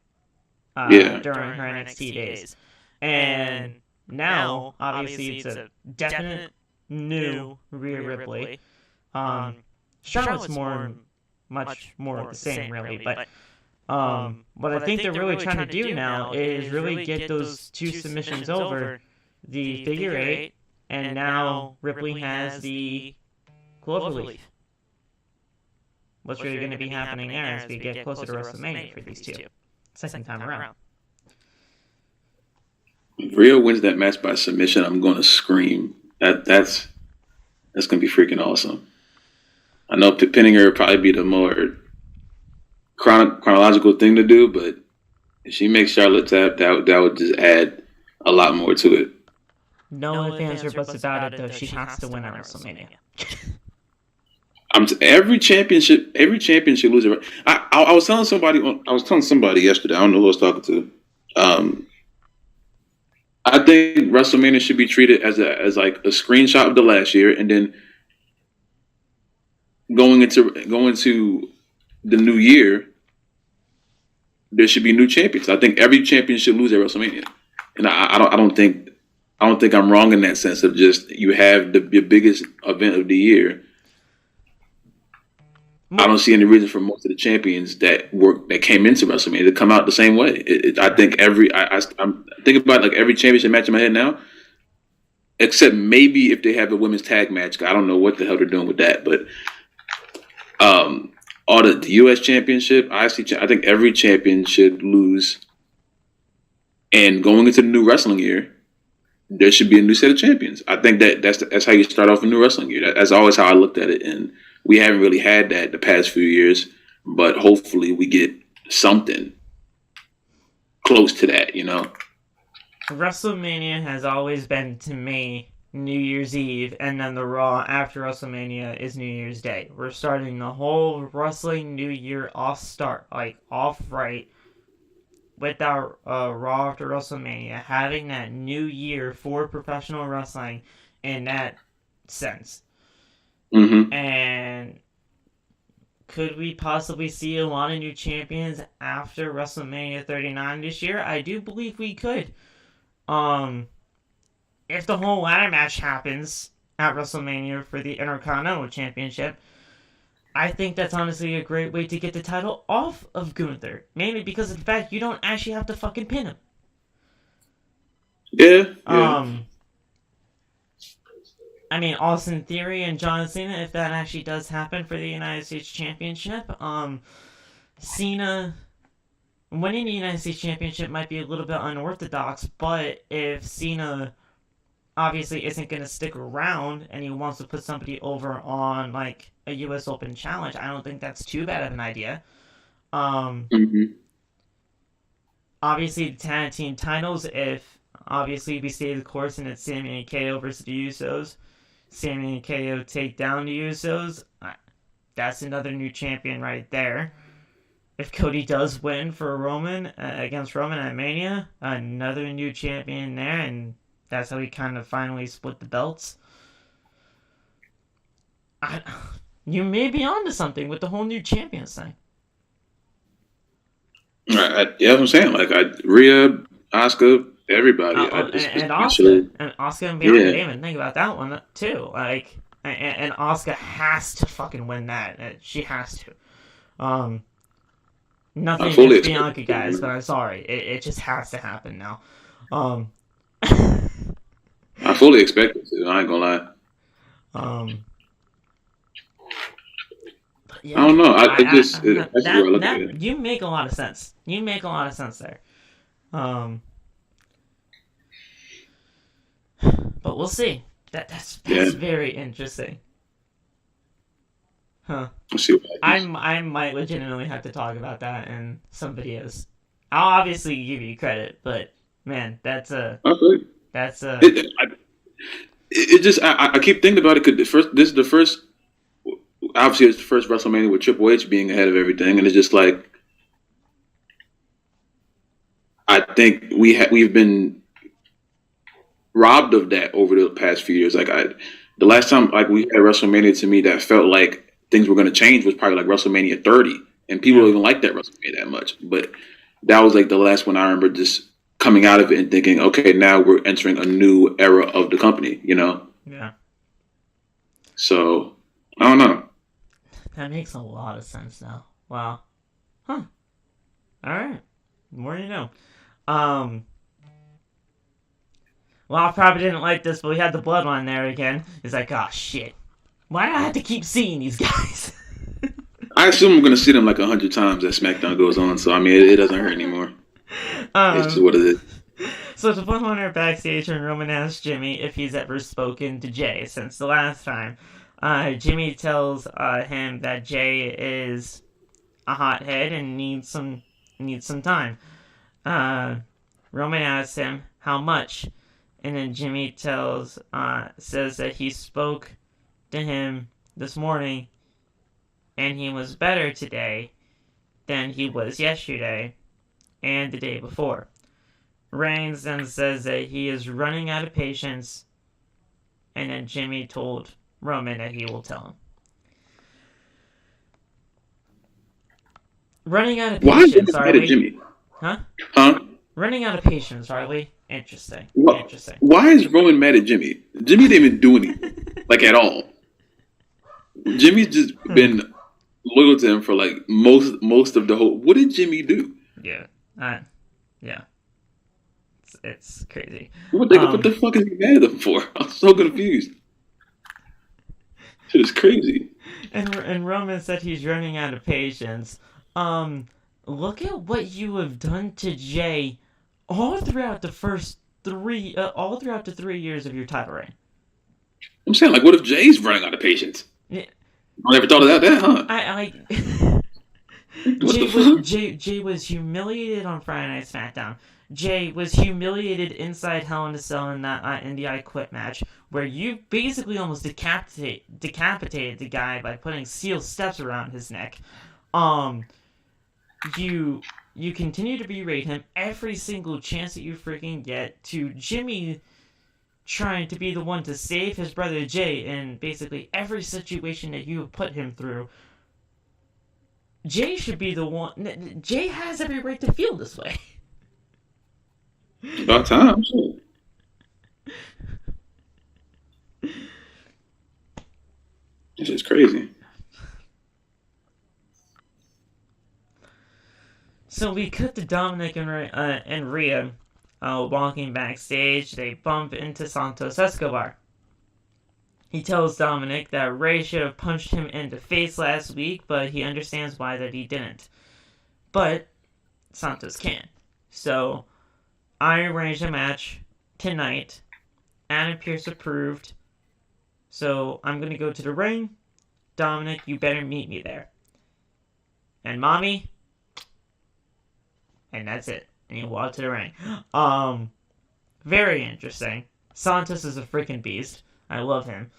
during her NXT days. And now, obviously, it's a definite new Rhea Ripley. Charlotte's much more of the same, really. But what I think they're really trying to do now is really get those two submissions over, the figure eight, and now Ripley has the cloverleaf. What's really going to be happening there as we get closer to WrestleMania for these two, second time around. If Rhea wins that match by submission, I'm going to scream. That's going to be freaking awesome. I know pinning her would probably be the more chronological thing to do, but if she makes Charlotte tap, that would just add a lot more to it. No ifs, ands, or buts about it, though. She has to win at WrestleMania. Every championship loser. I was telling somebody yesterday. I don't know who I was talking to. I think WrestleMania should be treated as like a screenshot of the last year, and then going into the new year, there should be new champions. I think every champion should lose at WrestleMania, and I don't think I'm wrong in that sense of just you have your biggest event of the year. I don't see any reason for most of the champions that came into WrestleMania to come out the same way. I think I'm thinking about like every championship match in my head now, except maybe if they have a women's tag match. I don't know what the hell they're doing with that, but all the U.S. championship, I think every champion should lose. And going into the new wrestling year, there should be a new set of champions. I think that's how you start off a new wrestling year. That's always how I looked at it, and we haven't really had that the past few years. But hopefully, we get something close to that. You know, WrestleMania has always been to me New Year's Eve, and then the Raw after WrestleMania is New Year's Day. We're starting the whole wrestling New Year off right. With our Raw after WrestleMania, having that new year for professional wrestling in that sense. Mm-hmm. And could we possibly see a lot of new champions after WrestleMania 39 this year? I do believe we could. If the whole ladder match happens at WrestleMania for the Intercontinental Championship, I think that's honestly a great way to get the title off of Gunther. Mainly because of the fact you don't actually have to fucking pin him. Yeah. I mean, Austin Theory and John Cena, if that actually does happen for the United States Championship, Cena winning the United States Championship might be a little bit unorthodox, but if Cena obviously isn't going to stick around and he wants to put somebody over on, like, a U.S. Open challenge, I don't think that's too bad of an idea. Obviously, the tag team titles, if obviously we stay the course and it's Sami and KO versus the Usos, Sami and KO take down the Usos, that's another new champion right there. If Cody does win for Roman, against Roman at Mania, another new champion there, and that's how we kind of finally split the belts. You may be onto something with the whole new champions thing. Yeah, that's what I'm saying. Like, Rhea, Asuka, everybody. And Asuka and Bianca didn't even think about that one, too. Like, and Asuka has to fucking win that. She has to. Nothing against Bianca, guys, but I'm sorry. It just has to happen now. I fully expect it to. I ain't gonna lie. Yeah, I don't know. That's where I look at it. You make a lot of sense. You make a lot of sense there. But we'll see. That's very interesting. Huh. We'll see what happens. I might legitimately have to talk about that in some videos. I'll obviously give you credit, but man, that's a. Okay. That's a. I keep thinking about it because this is the first. Obviously, it's the first WrestleMania with Triple H being ahead of everything, and it's just like I think we've been robbed of that over the past few years. Like the last time like we had WrestleMania to me that felt like things were going to change was probably like WrestleMania 30, and people don't even like that WrestleMania that much. But that was like the last one I remember just coming out of it and thinking, okay, now we're entering a new era of the company, you know? Yeah. So I don't know. That makes a lot of sense now. Wow. Huh. Alright. More you know. Well, I probably didn't like this, but we had the Bloodline there again. It's like, oh shit. Why do I have to keep seeing these guys? I assume I'm going to see them like 100 times as SmackDown goes on, so I mean, it doesn't hurt anymore. It's just what it is. So the Bloodline are backstage and Roman asks Jimmy if he's ever spoken to Jay since the last time. Jimmy tells him that Jay is a hothead and needs some time. Roman asks him how much, and then Jimmy says that he spoke to him this morning, and he was better today than he was yesterday and the day before. Reigns then says that he is running out of patience, and then Jimmy told Roman that he will tell him. Running out of Why is patience, Roman are mad at we? Jimmy? Huh? Huh? Running out of patience, are we? Interesting. Interesting. Why is Roman mad at Jimmy? Jimmy didn't even do anything, like at all. Jimmy's just been loyal to him for like most of the whole. What did Jimmy do? Yeah. Yeah. It's crazy. What the fuck is he mad at him for? I'm so confused. Shit is crazy. And Roman said he's running out of patience. Look at what you have done to Jay all throughout the 3 years of your title reign. I'm saying, like, what if Jay's running out of patience? Yeah. I never thought of that, huh? Jay was humiliated on Friday Night SmackDown. Jay was humiliated inside Hell in a Cell in that in the I Quit match, where you basically almost decapitated the guy by putting steel steps around his neck. You continue to berate him every single chance that you freaking get, to Jimmy trying to be the one to save his brother Jay in basically every situation that you have put him through. Jay should be the one. Jay has every right to feel this way. About time. This is crazy. So we cut to Dominik and Rhea walking backstage. They bump into Santos Escobar. He tells Dominik that Ray should have punched him in the face last week, but he understands why that he didn't. But Santos can. So I arranged a match tonight. Adam Pearce approved. So I'm going to go to the ring. Dominik, you better meet me there. And Mommy. And that's it. And you walk to the ring. Very interesting. Santos is a freaking beast. I love him.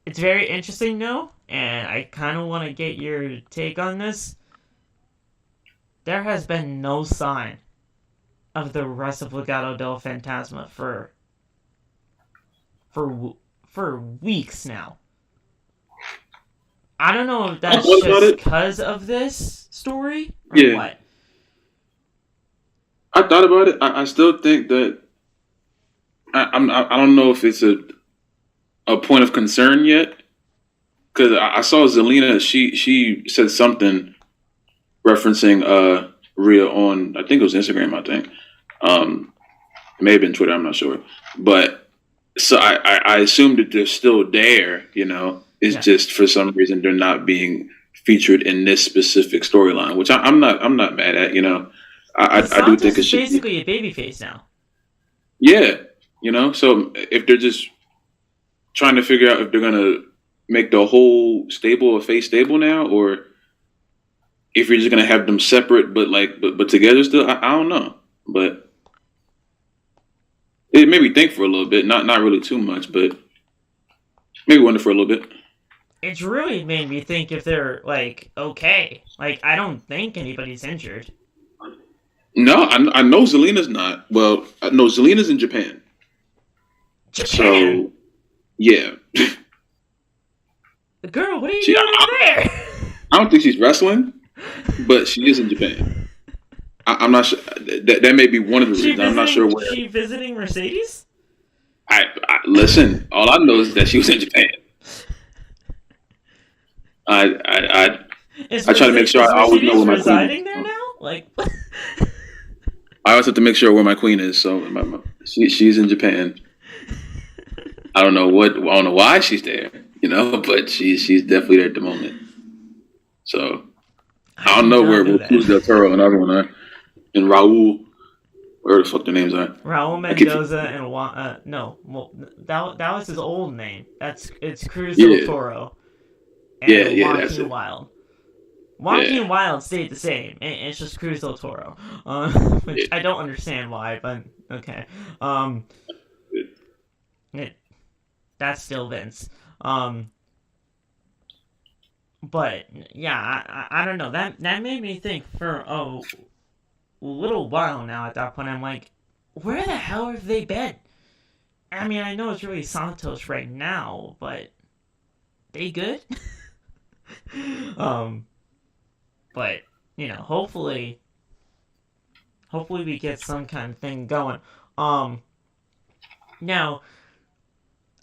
It's very interesting, though, and I kind of want to get your take on this. There has been no sign of the rest of Legado del Fantasma for weeks now. I don't know if that's just because of this story or what. I thought about it. I still think that I don't know if it's a point of concern yet, because I saw Zelina. She said something referencing Rhea on, I think it was Instagram. I think it may have been Twitter. I'm not sure, but so I assumed that they're still there. You know, it's just for some reason they're not being featured in this specific storyline, which I'm not mad at. You know, I do think it's basically a babyface now. Yeah. You know, so if they're just trying to figure out if they're gonna make the whole stable a face stable now, or if you're just gonna have them separate but together still, I don't know. But it made me think for a little bit, not really too much, but maybe wonder for a little bit. It's really made me think if they're like okay. Like I don't think anybody's injured. No, I know Zelina's not. Well, I know Zelina's in Japan. So, yeah. Girl, what are you doing over there? I don't think she's wrestling, but she is in Japan. I'm not sure. That may be one of the reasons. I'm not sure where. Is she visiting Mercedes? I listen. All I know is that she was in Japan. I try to make sure I always know where my queen is. Residing there now? Like. I always have to make sure where my queen is. So she's in Japan. I don't know why she's there, you know, but she's definitely there at the moment. So I don't know where Cruz del Toro and everyone are, and Raul, where the fuck their names are. Raul Mendoza and that was his old name. It's Cruz del Toro. And Joaquin Wild. Joaquin Wild stayed the same. It's just Cruz del Toro, which I don't understand why, but okay. That's still Vince. But yeah, I don't know. That made me think for a little while now. At that point, I'm like, where the hell have they been? I mean, I know it's really Santos right now, but they good? But, hopefully we get some kind of thing going. Now,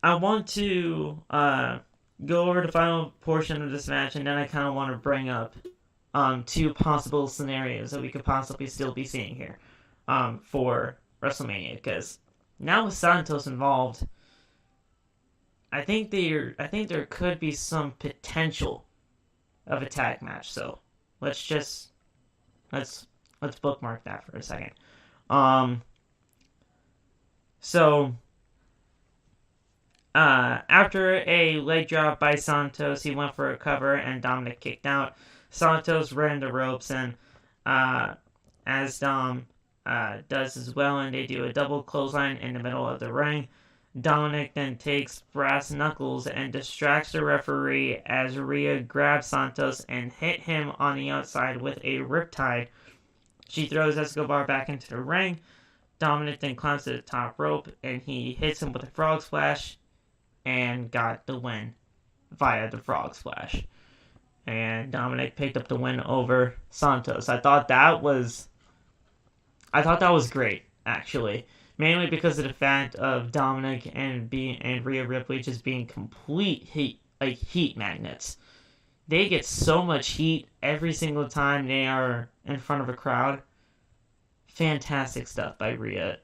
I want to go over the final portion of this match, and then I kind of want to bring up two possible scenarios that we could possibly still be seeing here for WrestleMania. Because now with Santos involved, I think there could be some potential of a tag match. So let's bookmark that for a second. After a leg drop by Santos, he went for a cover and Dominik kicked out. Santos ran the ropes and as Dom does as well, and they do a double clothesline in the middle of the ring. Dominik then takes brass knuckles and distracts the referee as Rhea grabs Santos and hit him on the outside with a riptide. She throws Escobar back into the ring. Dominik then climbs to the top rope and he hits him with a frog splash and got the win via the frog splash. And Dominik picked up the win over Santos. I thought that was great, actually. Mainly because of the fact of Dominik and Rhea Ripley just being complete heat magnets. They get so much heat every single time they are in front of a crowd. Fantastic stuff by Rhea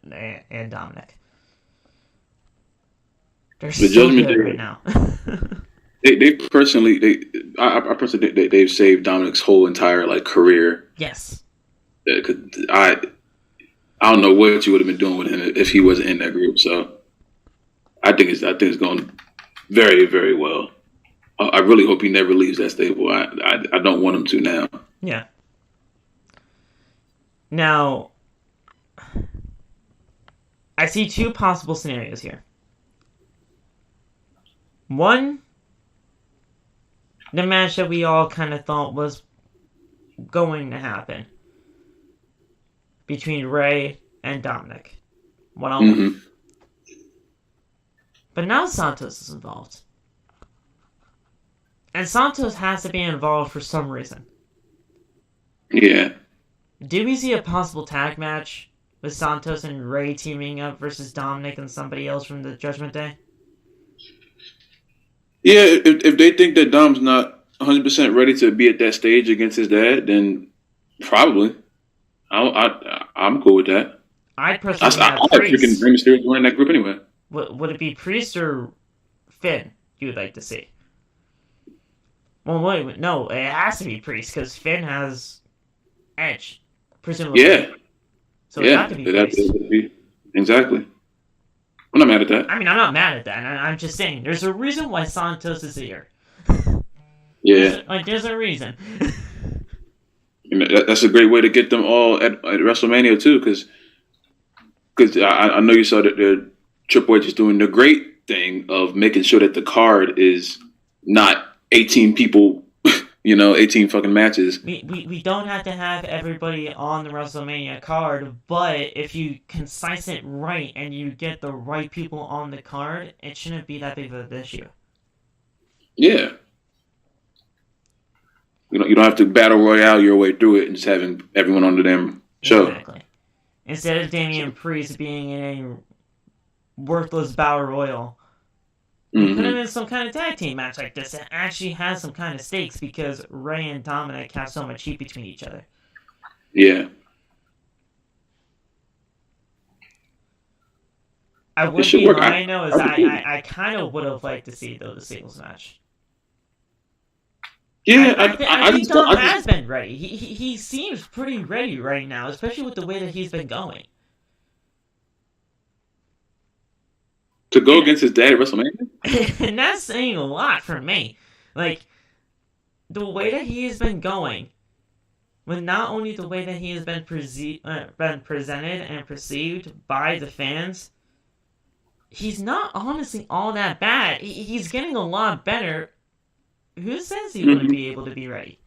and Dominik. They're so good right now. I personally they've saved Dominik's whole entire career. Yes. I don't know what you would have been doing with him if he wasn't in that group. So I think it's going very, very well. I really hope he never leaves that stable. I don't want him to now. Yeah. Now, I see two possible scenarios here. One, the match that we all kind of thought was going to happen between Ray and Dominik, one-on-one. Mm-hmm. But now Santos is involved. And Santos has to be involved for some reason. Yeah. Do we see a possible tag match with Santos and Ray teaming up versus Dominik and somebody else from the Judgment Day? Yeah, if they think that Dom's not 100% ready to be at that stage against his dad, then probably. I'm cool with that. I'd personally have Priest. I freaking Rey Mysterio to win that group anyway. Would it be Priest or Finn you would like to see? Well, wait, no, it has to be Priest because Finn has Edge, presumably. Yeah. So it has to be Priest. Exactly. I'm not mad at that. I mean, I'm not mad at that. I'm just saying, there's a reason why Santos is here. Yeah. There's a reason. That's a great way to get them all at WrestleMania too, because I know you saw that the Triple H is doing the great thing of making sure that the card is not 18 people, 18 fucking matches. We don't have to have everybody on the WrestleMania card, but if you concise it right and you get the right people on the card, it shouldn't be that big of an issue. Yeah. You don't have to battle royale your way through it and just having everyone on the damn show. Exactly. Instead of Damian Priest being in a worthless battle royal, put him in some kind of tag team match like this that actually has some kind of stakes because Ray and Dominik have so much heat between each other. Yeah. I would be lying though, I kind of would have liked to see the singles match. Yeah, I think Dom has been ready. He seems pretty ready right now, especially with the way that he's been going. To go against his dad at WrestleMania? And that's saying a lot for me. The way that he has been going, with not only the way that he has been presented and perceived by the fans, he's not honestly all that bad. He's getting a lot better. Who says he wouldn't be able to be ready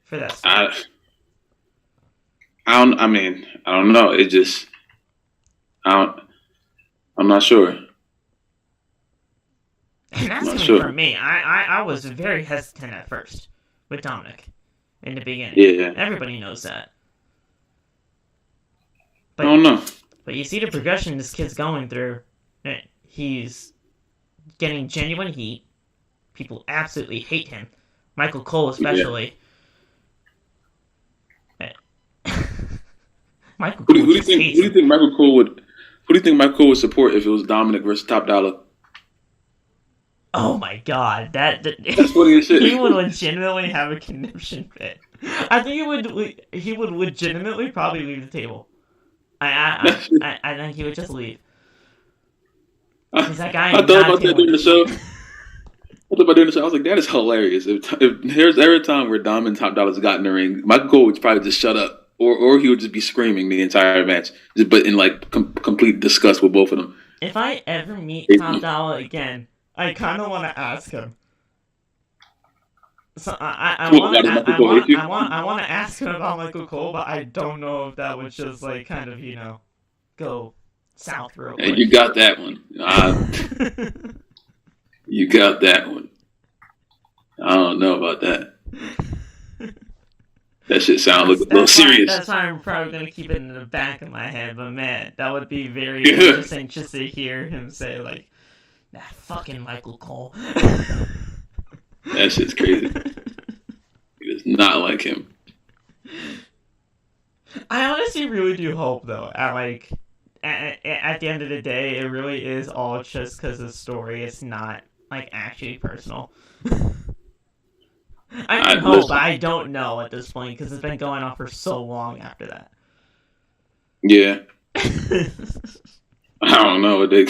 for that stuff? I don't know. It just, I'm not sure. And that's coming from me. I was very hesitant at first. with Dominik in the beginning. Yeah. Everybody knows that. I don't know. But you see the progression this kid's going through. He's getting genuine heat. People absolutely hate him. Michael Cole especially. Yeah. Michael Cole Who do you think Michael Cole would support if it was Dominik versus Top Dollar? Oh my god, that's funny as shit. He would legitimately have a conniption fit. I think he would legitimately probably leave the table. I think he would just leave. Because that guy. I thought about that during the show. I was like, that is hilarious. If there's every time where Dom and Top Dollar's got in the ring, Michael Cole would probably just shut up, or he would just be screaming the entire match, but in like complete disgust with both of them. If I ever meet Top Dollar again, I kind of want to ask him. So I want to ask him about Michael Cole, but I don't know if that would just like kind of go south real quick. And you got that one. You got that one. I don't know about that. That shit sounds a little serious. That's why I'm probably gonna keep it in the back of my head. But man, that would be very interesting just to hear him say like, "That fucking Michael Cole." That shit's crazy. He does not like him. I honestly really do hope, though, at the end of the day, it really is all just because the story is not, like, actually personal. I can hope, but I don't know at this point, because it's been going on for so long after that. Yeah. I don't know what they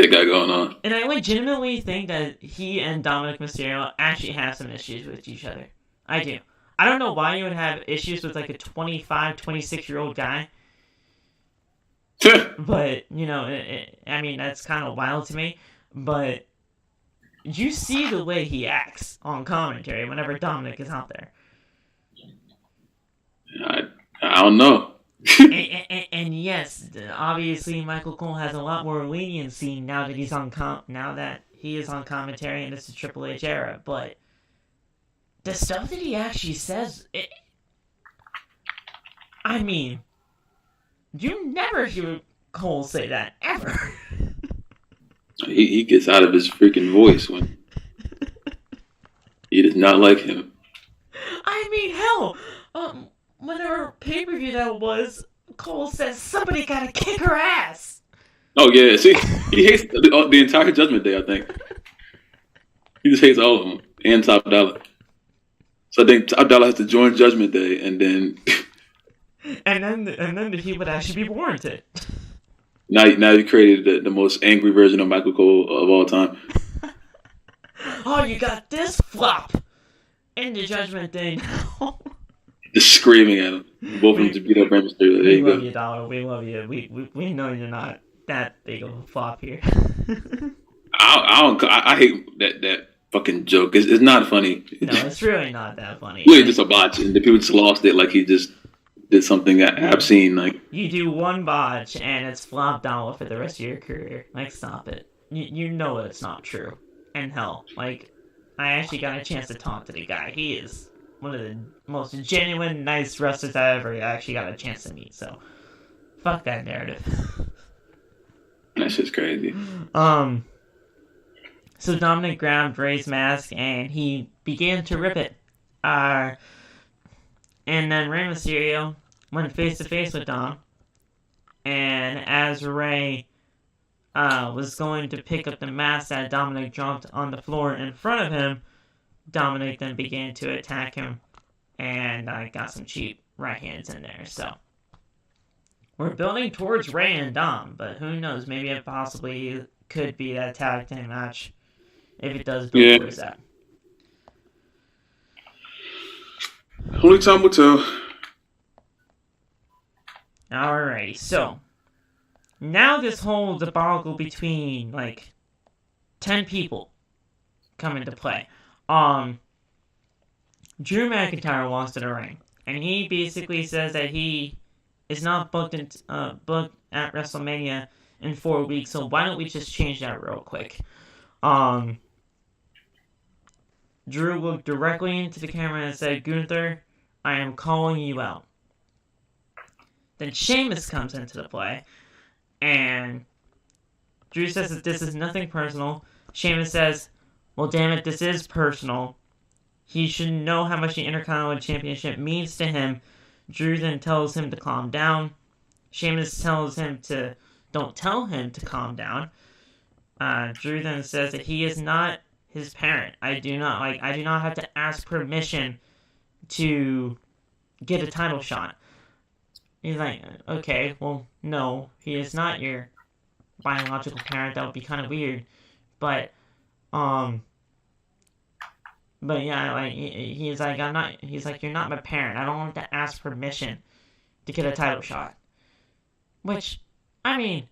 got going on. And I legitimately think that he and Dominik Mysterio actually have some issues with each other. I do. I don't know why you would have issues with like a 25, 26-year-old guy. But, I mean, that's kind of wild to me. But you see the way he acts on commentary whenever Dominik is out there. I don't know. and yes, obviously Michael Cole has a lot more leniency now that he is on commentary and it's a Triple H era. But the stuff that he actually says, I mean, you never hear Cole say that ever. He gets out of his freaking voice when he does not like him. I mean, hell, whatever pay-per-view that was, Cole says somebody gotta kick her ass. Oh yeah, see, he hates the entire Judgment Day. I think he just hates all of them and Top Dollar. So I think Top Dollar has to join Judgment Day, and then he would actually be warranted. Now you created the most angry version of Michael Cole of all time. Oh, you got this flop in the Judgment Day now. Just screaming at him. Both of them just beat up Rey Mysterio. We love you, Dollar. We love you. We know you're not that big of a flop here. I hate that fucking joke. It's not funny. No, it's really not that funny. Really just a botch, and the people just lost it like he just did something I've seen. Like, you do one botch and it's flop Dollar for the rest of your career. Like, stop it. You know it's not true. And hell, like, I actually got a chance to talk to the guy. He is one of the most genuine, nice wrestlers I ever actually got a chance to meet. So, fuck that narrative. That shit's crazy. So Dominik grabbed Rey's mask and he began to rip it. And then Rey Mysterio went face to face with Dom. And as Rey was going to pick up the mask that Dominik dropped on the floor in front of him, Dominik then began to attack him. And got some cheap right hands in there. So we're building towards Rey and Dom, but who knows? Maybe it possibly could be that tag team match if it does build towards that. Only time will tell. Alrighty, so now this whole debacle between like 10 people come into play. Drew McIntyre walks to the ring, and he basically says that he is not booked at WrestleMania in 4 weeks, so why don't we just change that real quick? Drew looked directly into the camera and said, "Gunther, I am calling you out." Then Sheamus comes into the play, and Drew says that this is nothing personal. Sheamus says, "Well, damn it, this is personal. He should know how much the Intercontinental Championship means to him." Drew then tells him to calm down. Sheamus tells him to don't tell him to calm down. Drew then says that he is not his parent. I do not have to ask permission to get a title shot. He's like, okay, well, no, he is not your biological parent. That would be kind of weird. But yeah, like he's like, I'm not. He's like, you're not my parent. I don't have to ask permission to get a title shot. Which, I mean,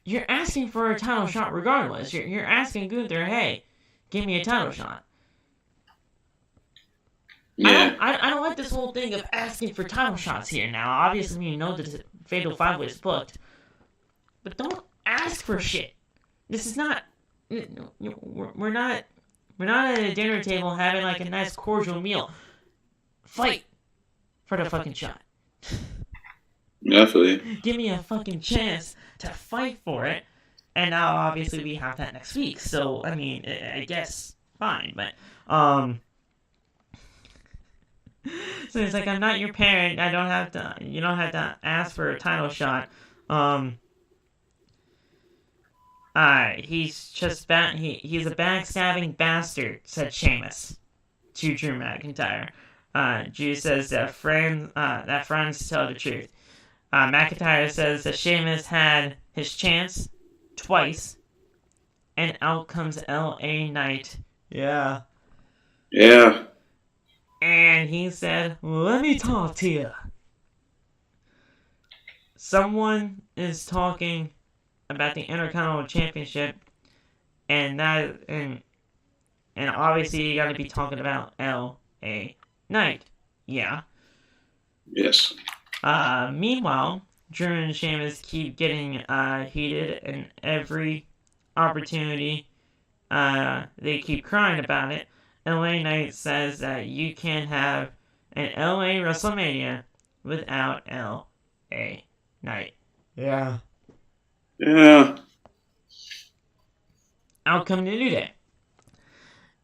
you're asking for a title shot regardless. You're asking Gunther, hey, give me a title shot. Yeah. I don't like this whole thing of asking for title shots here now. Obviously, you know that the Fatal 5-Way is booked. But don't ask for shit. This is not... We're not at a dinner table having like a nice cordial meal. Fight for the fucking shot. Definitely. Give me a fucking chance to fight for it. And now, obviously, we have that next week. So, I mean, I guess fine. But, so it's like, I'm not your parent. You don't have to ask for a title shot. He's just he's a backstabbing bastard, said Sheamus to Drew McIntyre. Drew says that friends tell the truth. McIntyre says that Sheamus had his chance twice, and out comes LA Knight. Yeah. Yeah. And he said, "Let me talk to you." Someone is talking about the Intercontinental Championship, and obviously you got to be talking about LA Knight. Yeah. Yes. Meanwhile, Drew and Sheamus keep getting heated, and every opportunity they keep crying about it. LA Knight says that you can't have an LA WrestleMania without LA Knight. Yeah. Yeah. Out come the New Day.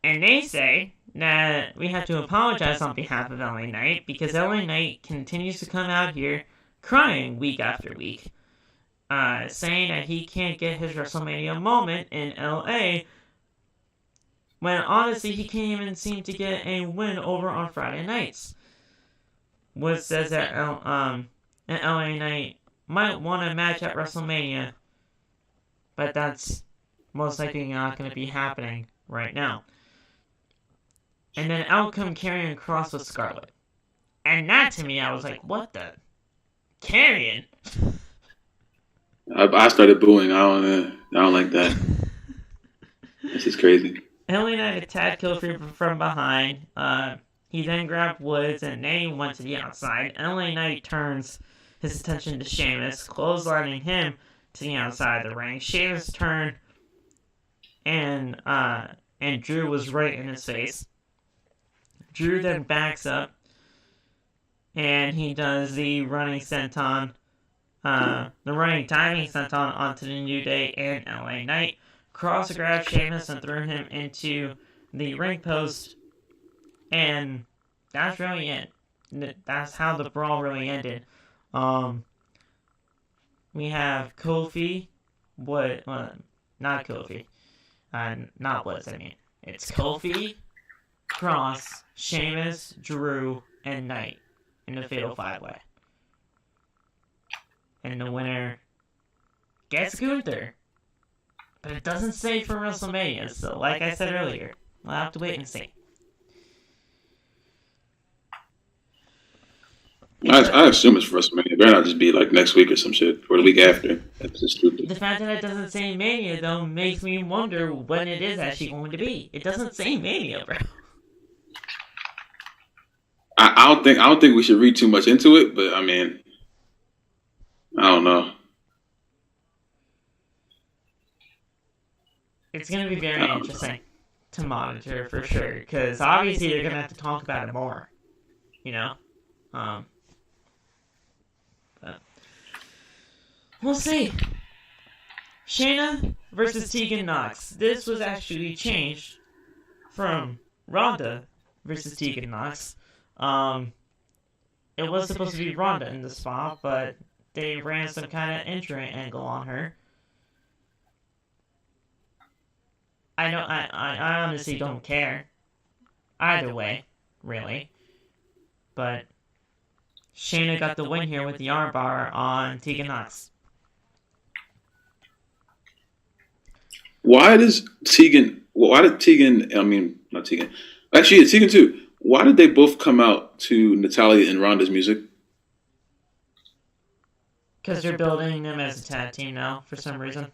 And they say that we have to apologize on behalf of LA Knight because LA Knight continues to come out here crying week after week, saying that he can't get his WrestleMania moment in LA, when honestly he can't even seem to get a win over on Friday nights. Which says that an LA Knight might want a match at WrestleMania, but that's most likely not going to be happening right now. And then out come Karrion Kross with Scarlett. And that to me, I was like, what the? Karrion? I started booing. I don't like that. This is crazy. LA Knight attacked Kofi from behind. He then grabbed Woods and then he went to the outside. LA Knight turns his attention to Sheamus, clotheslining him to the outside of the ring. Sheamus turned and Drew was right in his face. Drew then backs up and he does the running senton, the running diving senton onto the New Day and LA Knight. Kross grabbed Sheamus and threw him into the ring post, and that's really it. That's how the brawl really ended. We have Kofi, not Kofi, not Woods, I mean. It's Kofi, Kross, Sheamus, Drew, and Knight in the Fatal 5-Way. And the winner gets Gunther. But it doesn't say for WrestleMania, so like I said earlier, we'll have to wait and see. I assume it's for WrestleMania. It better not just be like next week or some shit, or the week after. That's just stupid. The fact that it doesn't say Mania, though, makes me wonder when it is actually going to be. It doesn't say Mania, bro. I don't think we should read too much into it, but I mean, I don't know. It's going to be very interesting. to monitor for sure, because obviously they're gonna have to talk about it more, But we'll see. Shayna versus Tegan Nox. This was actually changed from Ronda versus Tegan Nox. It was supposed to be Ronda in the spot, but they ran some kind of injury angle on her. I honestly don't care. Either way, really. But Shayna got the win here with the armbar on Tegan Nox. Why did Tegan, I mean, not Tegan, actually, it's Tegan too. Why did they both come out to Natalya and Ronda's music? Because they're building them as a tag team now, for some reason.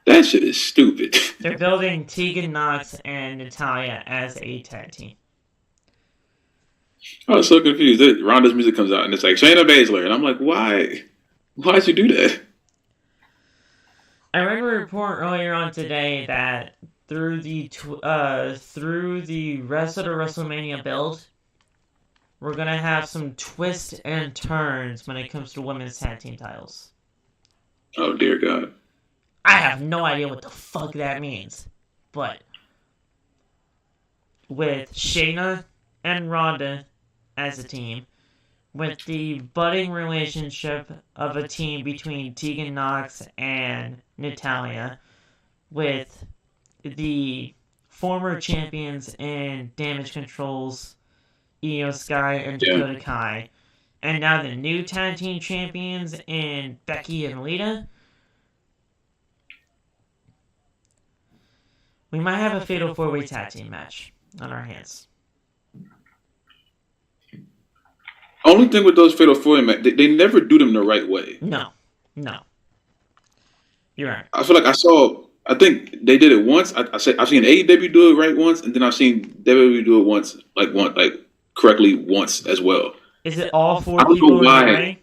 That shit is stupid. They're building Tegan Nox and Natalya as a tag team. I was so confused. Ronda's music comes out and it's like Shayna Baszler, and I'm like, why? Why'd you do that? I read a report earlier on today that through the rest of the WrestleMania build, we're gonna have some twists and turns when it comes to women's tag team titles. Oh dear God! I have no idea what the fuck that means, but with Shayna and Ronda as a team, with the budding relationship of a team between Tegan Nox and Natalya, with the former champions in Damage Control's Io Sky and Dakota Kai, and now the new tag team champions in Becky and Lita, we might have a fatal 4-way tag team match on our hands. Only thing with those fatal 4-way matches, they never do them the right way. No. You're right. I feel like I think they did it once. I've seen AEW do it right once, and then I've seen WWE do it once, like correctly once as well. Is it all 4 people in the ring?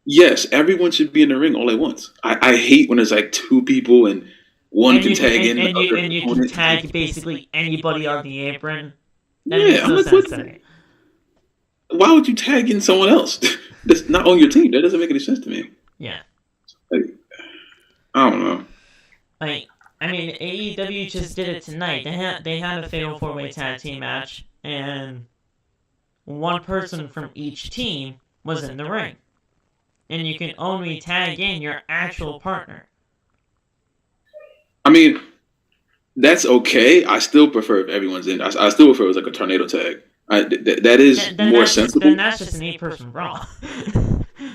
Yes, everyone should be in the ring all at once. I hate when there's like 2 people and one can tag in. And you can tag basically anybody on the apron. Yeah, I'm like, why would you tag in someone else that's not on your team? That doesn't make any sense to me. Yeah. Like, I don't know. Like, I mean, AEW just did it tonight. They had a fatal 4-way tag team match, and one person from each team was in the ring. And you can only tag in your actual partner. I mean, that's okay. I still prefer if everyone's in. I still prefer it was like a tornado tag. That is more sensible. Then that's just an 8-person Raw.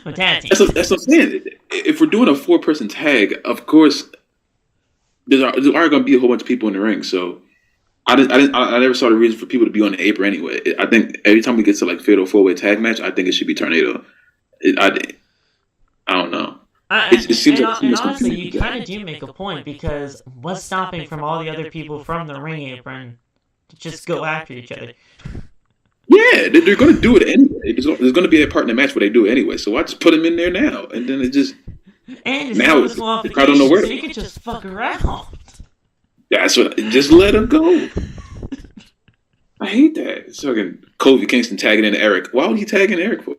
That's what I'm saying. If we're doing a 4-person tag, of course, there are going to be a whole bunch of people in the ring. So I never saw the reason for people to be on the apron anyway. I think every time we get to like fatal 4-way tag match, I think it should be tornado. I don't know. It seems like honestly, you kind of do make a point, because what's stopping from all the other people from the ring apron to just go after each other? Yeah, they're going to do it anyway. There's going to be a part in the match where they do it anyway. So why just put them in there now? And then it just... And now it's I don't know where so you can just fuck around. That's what... Just let them go. I hate that. It's fucking Kofi Kingston tagging in Eric. Why would he tag in Eric for?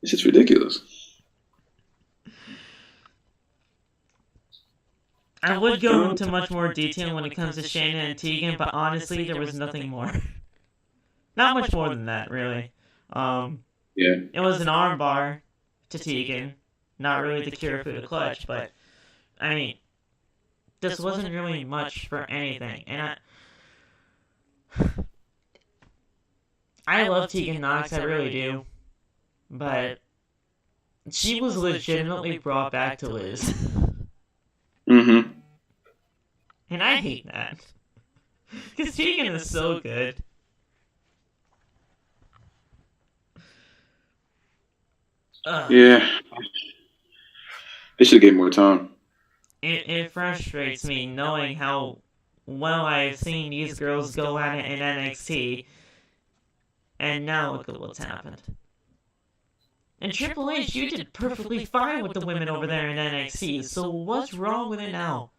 It's just ridiculous. I would go into much more detail when it comes to Shayna and Tegan, but honestly, there was nothing more. Not much more than that, really. Yeah. It was an armbar to Tegan, not really the cure for the clutch, but I mean, this wasn't really much for anything. And I love Tegan Nox, I really do, but she was legitimately brought back to lose. Mm-hmm. And I hate that. Because Tegan is so good. Yeah. They should have gave more time. It frustrates me knowing how well I've seen these girls go at it in NXT. And now look at what's happened. And Triple H, you did perfectly fine with the women over there in NXT, so what's wrong with it now?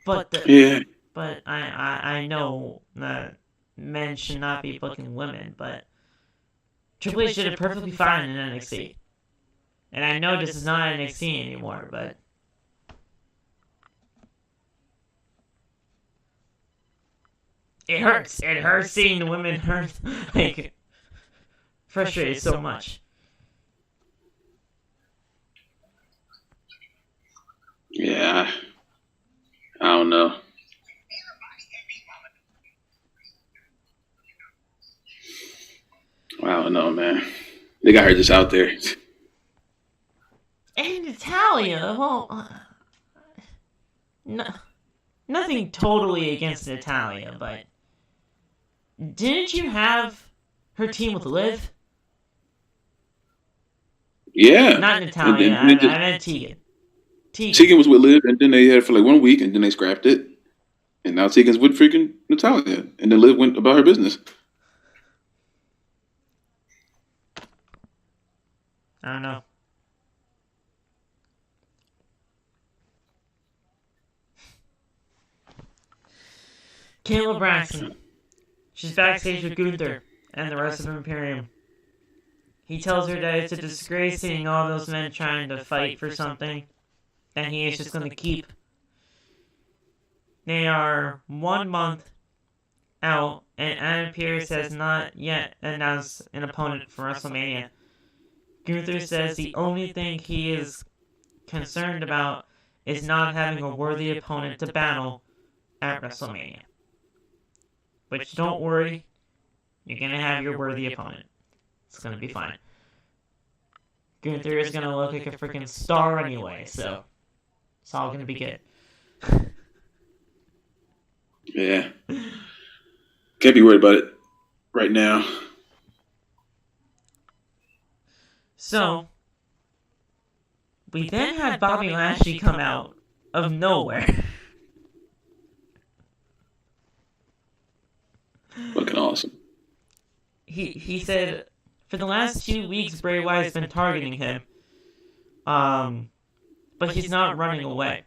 But Yeah. But I know that men should not be booking women, but Triple H did it perfectly fine in NXT. And I know this is not NXT anymore, but it hurts. It hurts seeing the women hurt, like, frustrated so much. Yeah. I don't know. I don't know, man. They got her just out there. And Natalia, well, nothing totally against Natalia, but didn't you have her team with Liv? Yeah. Not Natalia, I meant Tegan. Tegan was with Liv, and then they had it for like 1 week, and then they scrapped it. And now Tegan's with freaking Natalia. And then Liv went about her business. I don't know. Kayla Braxton. She's backstage with Gunther and the rest of Imperium. He tells her that it's a disgrace seeing all those men trying to fight for something that he is just going to keep. They are 1 month out, and Adam Pearce has not yet announced an opponent for WrestleMania. Gunther says the only thing he is concerned about is not having a worthy opponent to battle at WrestleMania. Which, don't worry, you're going to have your worthy opponent. It's going to be fine. Gunther is going to look like a freaking star anyway, so it's all going to be good. Yeah. Can't be worried about it right now. So, we then had Bobby Lashley come out of nowhere. Fucking awesome. He said, for the last 2 weeks, Bray Wyatt's been targeting him. But he's not running away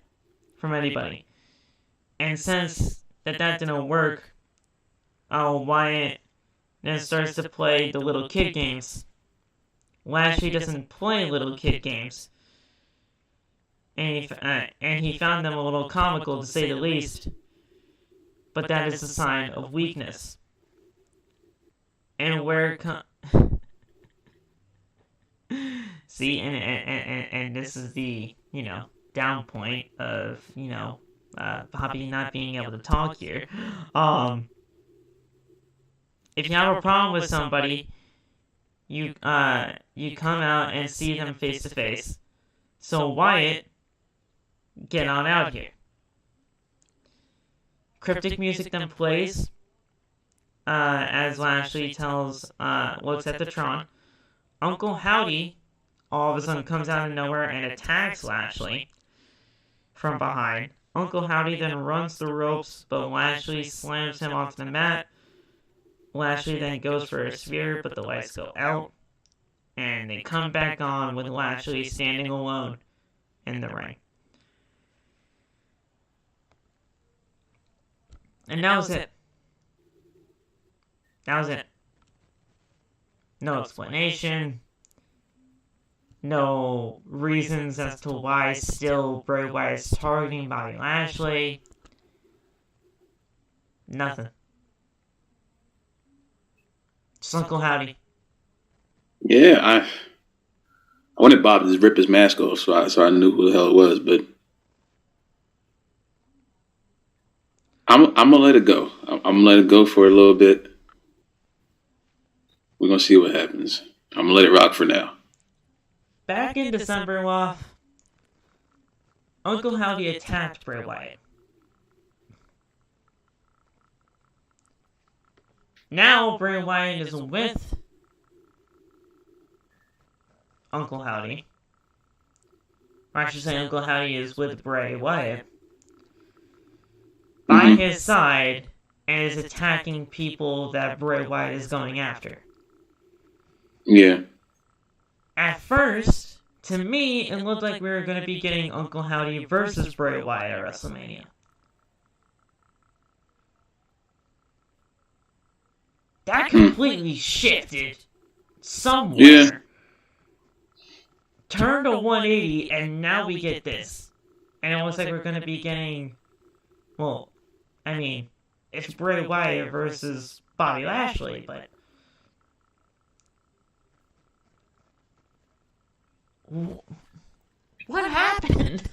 from anybody. And since that didn't work, Wyatt then starts to play the little kid games. Lashley doesn't play little kid games. And he found them a little comical, to say the least. But that is a sign of weakness. And where see, and this is the, down point of, Bobby not being able to talk here. If you have a problem with somebody, you come out and see them face to face. So Wyatt, get on out here. Cryptic music then plays, as Lashley looks at the Tron. Uncle Howdy all of a sudden comes out of nowhere and attacks Lashley from behind. Uncle Howdy then runs the ropes, but Lashley slams him onto the mat. Lashley then goes for a spear, but the lights go out. And they come back on with Lashley standing alone in the ring. And that was it. That was it. No explanation. No reasons as to why still Bray Wyatt's targeting Bobby Lashley. Nothing. Just Uncle Howdy. Yeah, I wanted Bob to just rip his mask off so I knew who the hell it was, but I'm gonna let it go. I'm gonna let it go for a little bit. We're gonna see what happens. I'm gonna let it rock for now. Back in December, Uncle Howdy attacked Bray Wyatt. Now Bray Wyatt is with Uncle Howdy. Or I should say Uncle Howdy is with Bray Wyatt. By his side, and is attacking people that Bray Wyatt is going after. Yeah. At first, to me, it looked like we were going to be getting Uncle Howdy versus Bray Wyatt at WrestleMania. that completely shifted somewhere. Yeah. Turned a 180, and now we get this. And it looks like we're going to be getting, well, I mean, it's Bray Wyatt versus Bobby Lashley, but what happened?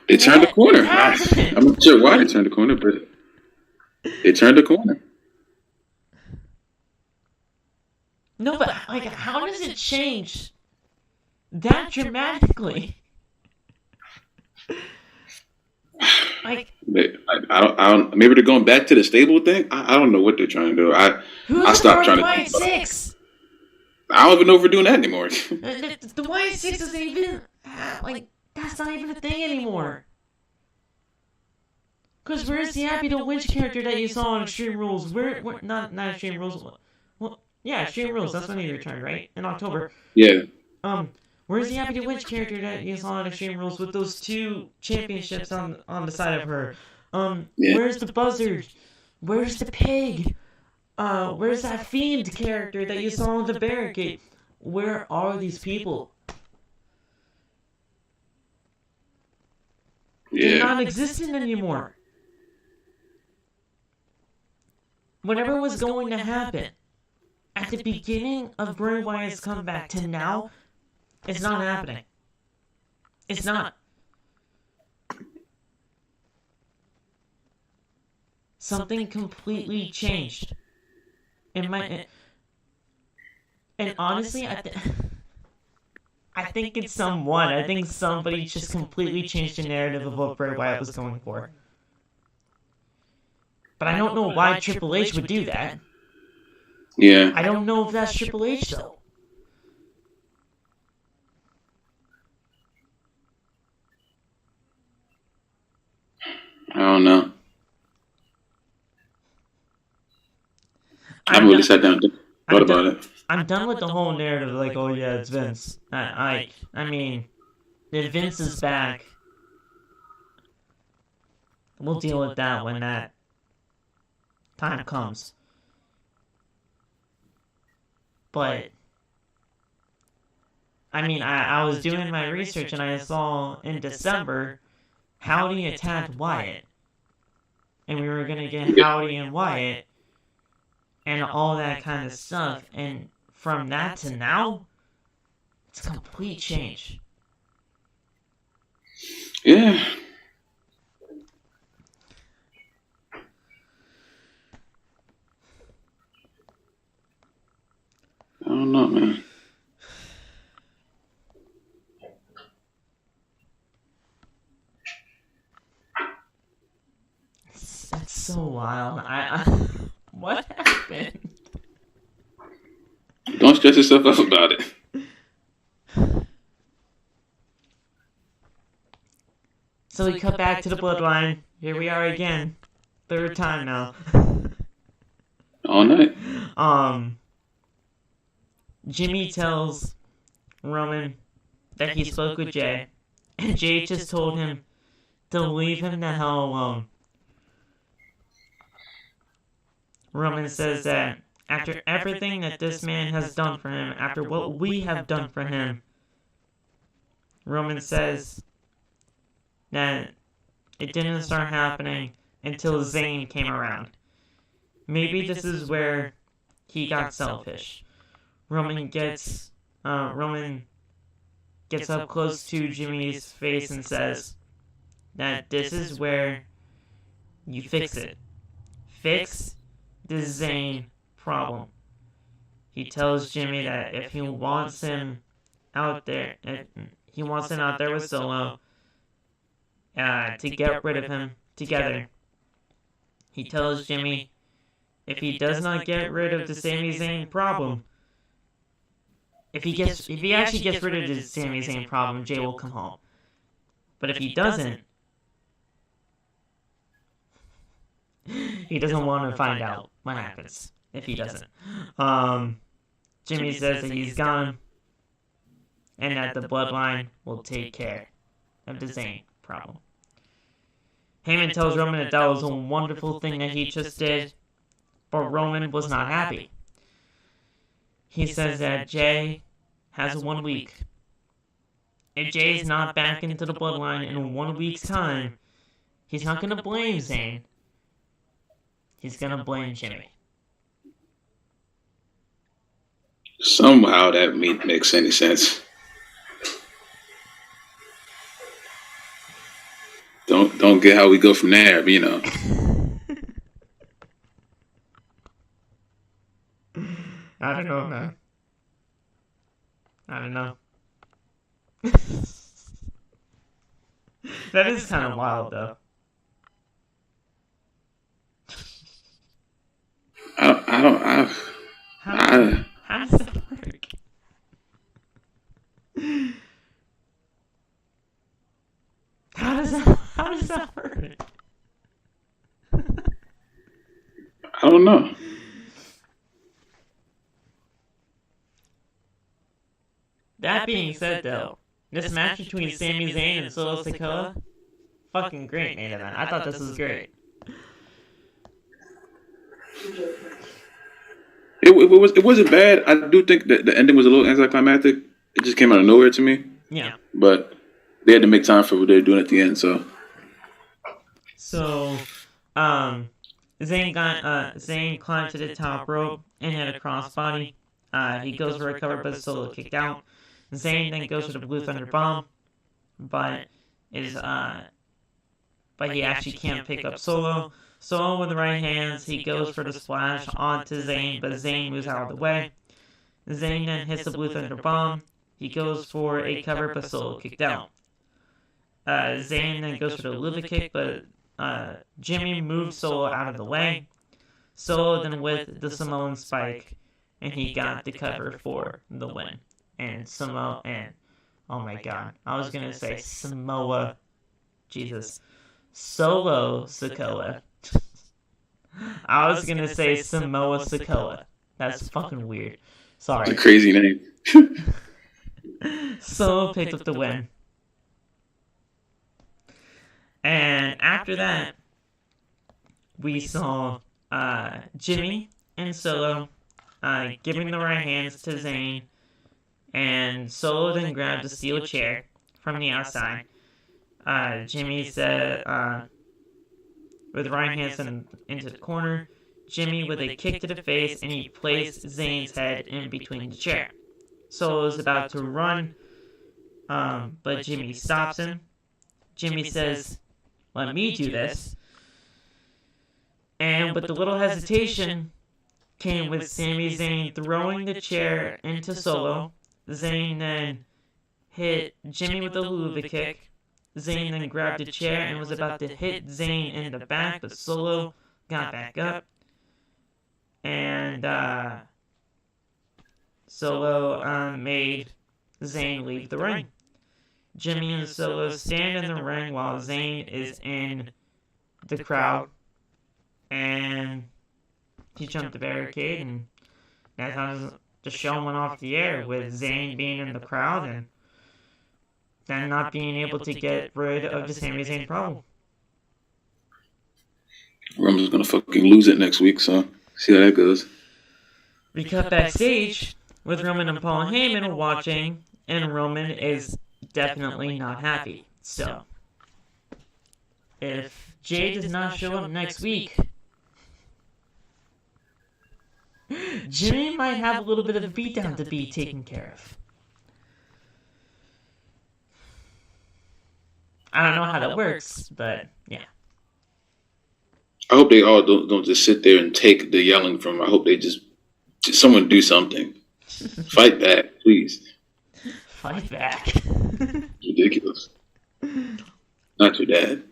They turned the corner. I'm not sure why they turned the corner, but they turned the corner. No, but like, how does it change that dramatically? Like, I don't. Maybe they're going back to the stable thing. I don't know what they're trying to do. I stopped trying to. Wyatt Six? I don't even know if we're doing that anymore. The Wyatt Six isn't even like, that's not even a thing anymore. Because where's the Happy to Winch character that you saw on Extreme Rules? Where not Extreme Rules. Well, yeah, Extreme Rules. That's when he returned, right? In October. Yeah. Where's the Happy to Winch character that you saw on Extreme Rules with those 2 championships on the side of her? Yeah. Where's the Buzzard? Where's the Pig? Where's that Fiend character that you saw on the barricade? Where are these people? Yeah. They're not existent anymore. Whatever was going to happen at the beginning of Bray Wyatt's comeback to now, it's not happening. It's not. Something completely changed. And honestly, I think it's someone. I think somebody just completely changed the narrative of what Bray Wyatt was going for. But I don't know why Triple H would do that. Yeah. I don't know if that's Triple H, though. I don't know. I haven't really sat down and thought about it. I'm done with the whole narrative, like, oh yeah, it's Vince. I mean, if Vince is back, we'll deal with that when that time comes. But, I mean, I was doing my research and I saw in December Howdy attacked Wyatt. And we were going to get Howdy and Wyatt and all that kind of stuff. And from that to now, it's a complete change. Yeah. I don't know, man. That's so wild. What happened? Don't stress yourself out about it. So we cut back to the Bloodline. Here we are again. 3rd time now. All night. Jimmy tells Roman that he spoke with Jay, and Jay just told him to leave him the hell alone. Roman says that after everything that this man has done for him, after what we have done for him, Roman says that it didn't start happening until Zayn came around. Maybe this is where he got selfish. Roman gets up close to Jimmy's face and says that this is where you fix it. Fix the Zayn problem. He tells Jimmy that if he wants him out there, with Solo to get rid of him together. He tells Jimmy if he does not get rid of the Sami Zayn problem, if he actually gets rid of the Sami Zayn problem, Jay will come home. But if he doesn't want to find out what happens if he doesn't. Jimmy says that he's gone and that the Bloodline will take care of the Zayn problem. Heyman tells Roman that was a wonderful thing that he just did. but Roman was not happy. He says that Jay has 1 week. If Jay's not back into the bloodline in 1 week's time, he's not going to blame Zayn. He's going to blame Jimmy. Somehow that makes any sense. Don't get how we go from there, but, you know. I don't know, man. I don't know. That is kind of wild, though. How does that work? How does that work? I don't know. That being said, though, this match between Sami Zayn and Solo Sikoa, fucking great, man. I thought this was great. It wasn't bad. I do think that the ending was a little anticlimactic. It just came out of nowhere to me. Yeah. But they had to make time for what they were doing at the end, so. Zayn climbed to the top rope and had a crossbody. He goes for a cover, but Solo kicked out. Zayn then goes for the Blue Thunder Bomb, but he actually can't pick up Solo. Solo with the right hands, he goes for the splash onto Zayn, but Zayn moves out of the way. Zayn then hits the Blue Thunder Bomb. He goes for a cover, but Solo kicked out. Zayn then goes for the Luva kick, but Jimmy moves Solo out of the way. Solo then with the Samoan spike, and he got the cover for the win. Oh my god, I was gonna say Solo Sikoa. I was gonna say Samoa Sikoa. That's fucking weird. Sorry. It's a crazy name. Solo picked up the win. And after that, we saw Jimmy and Solo giving the right hands to Zayn. And Solo then grabbed a steel chair from the outside. Jimmy said, with right hands into the corner, Jimmy with a kick to the face, and he placed Zayn's head in between the chair. Solo's about to run, but Jimmy stops him. Jimmy says, "Let me do this." And with the little hesitation came with Sami Zayn throwing the chair into Solo. Zayn then hit Jimmy with a Luva kick. Zayn then grabbed the chair and was about to hit Zayn in the back, but Solo got back up. And Solo made Zayn leave the ring. Jimmy and Solo stand in the ring while Zayn is in the crowd. And he jumped the barricade, and that's how the show went off the air, with Zayn being in the crowd and then not being able to get rid of the Sami Zayn problem. Roman's gonna fucking lose it next week, so see how that goes. We cut backstage with Roman and Paul Heyman watching, and Roman is definitely not happy. So, if Jay does not show up next week, Jimmy might have a little bit of a beatdown to be taken care of. I don't know how that works, but yeah. I hope they all don't just sit there and take the yelling from him. I hope they just someone do something. Fight back, please. Fight back. Ridiculous. Not your dad.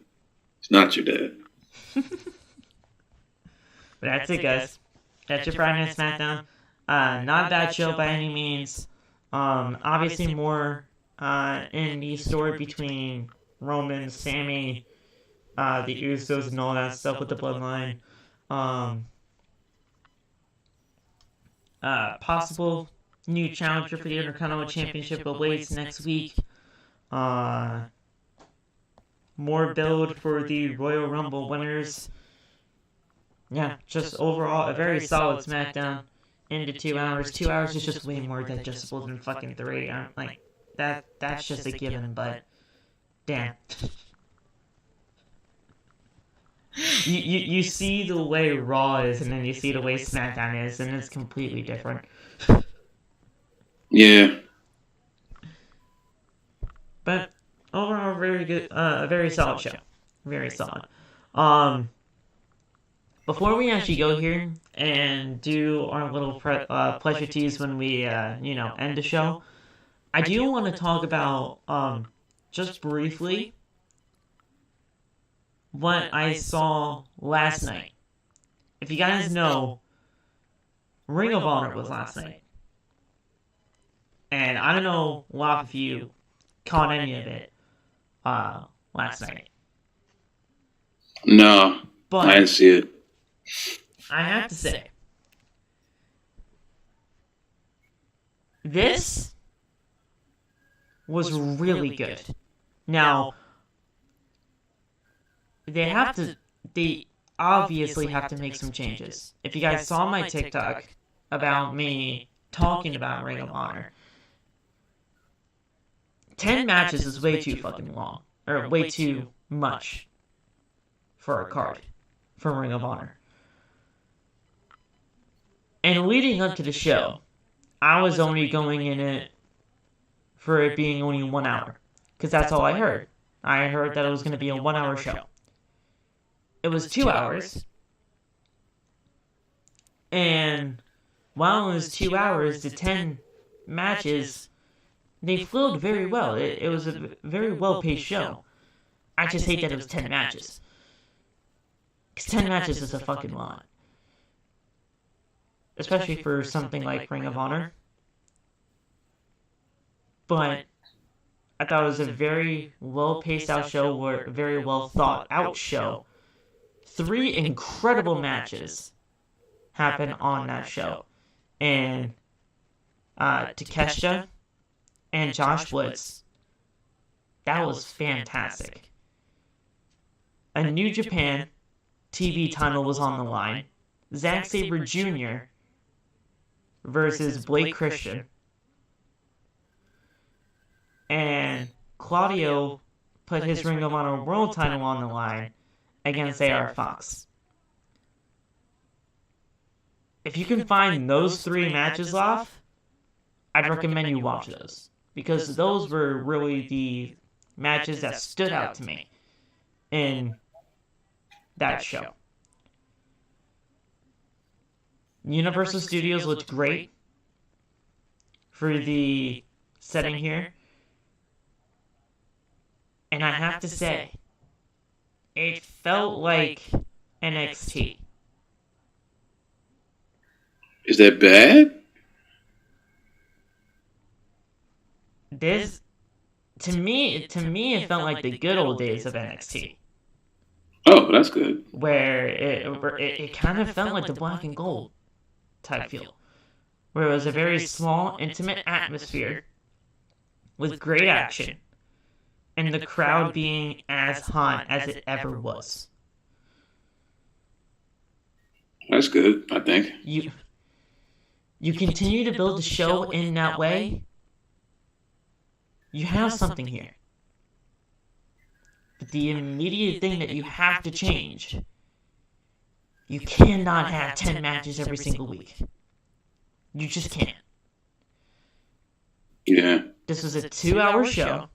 It's not your dad. But that's it, guys. That's your Friday Night SmackDown. Not a bad show by any means. Obviously more in the story between Roman, Sami, the Usos, and all that stuff with the Bloodline. Possible new challenger for the Intercontinental Championship awaits next week. More build for the Royal Rumble winners. Yeah, just overall a very solid SmackDown into 2 hours. 2 hours is just way more digestible than fucking three. Like that's just a given, but damn. You see the way Raw is, and then you see the way SmackDown is, and it's completely different. Yeah. But overall, very good. A very solid show. Very solid. Before we actually go here and do our little pleasure tease when we end the show, I do want to talk about just briefly what I saw last night. If you guys know, Ring of Honor was last night. And I don't know a lot of you caught any of it last night. No, but I didn't see it. I have to say, this was really good. Now, they obviously have to make some changes. If you guys saw my TikTok about me talking about Ring of Honor, 10 matches is way too fucking long. Or way too much for a card for Ring of Honor. And leading up to the show, I was only going in it for it being only 1 hour. Because that's all I heard. I heard that it was going to be a 1 hour show. It was 2 hours. And while it was 2 hours, the 10 matches, they flowed very well. It was a very well-paced show. I just hate that it was 10 matches. Because 10 matches is a fucking lot. Especially for something like Ring of Honor. But I thought it was a very well-paced out show, or a very well-thought-out show. 3 incredible matches happened on that show. And Takeshita and Josh Woods, that was fantastic. A New Japan TV title was on the line. Zack Sabre Jr. versus Blake Christian. And Claudio put his Ring of Honor World title on the line against AR Fox. If you can find those 3 matches off, I'd recommend you watch those. Because those were really the matches that stood out to me in that show. Universal Studios looked great for the setting here. And I have to say, it felt like NXT. Is that bad? This, to me, it felt like the good old days of NXT. Oh, that's good. Where it kind of felt like the black and gold type feel. Where it was a very small, intimate atmosphere with great action. And the crowd being as hot as it ever was. That's good, I think. You continue to build the show in that way, you have something here. But the immediate thing that you have to change, you cannot have 10 matches every single week. You just can't. Yeah. This was a 2-hour show,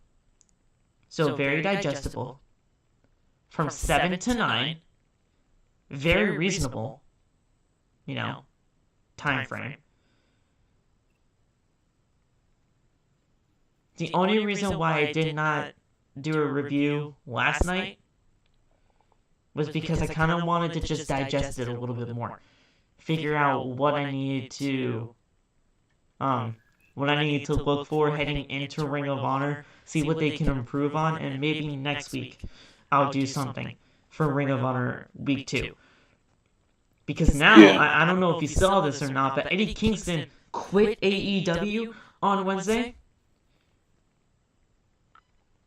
so very digestible. From 7 to 9, very reasonable, time frame. The only reason why I did not do a review last night was because I kind of wanted to just digest it a little bit more. Figure out what I needed to look for heading into Ring of Honor, see what they can improve on, and maybe next week I'll do something for Ring of Honor Week 2. Because now, I don't know if you saw this or not, but Eddie Kingston quit AEW on Wednesday.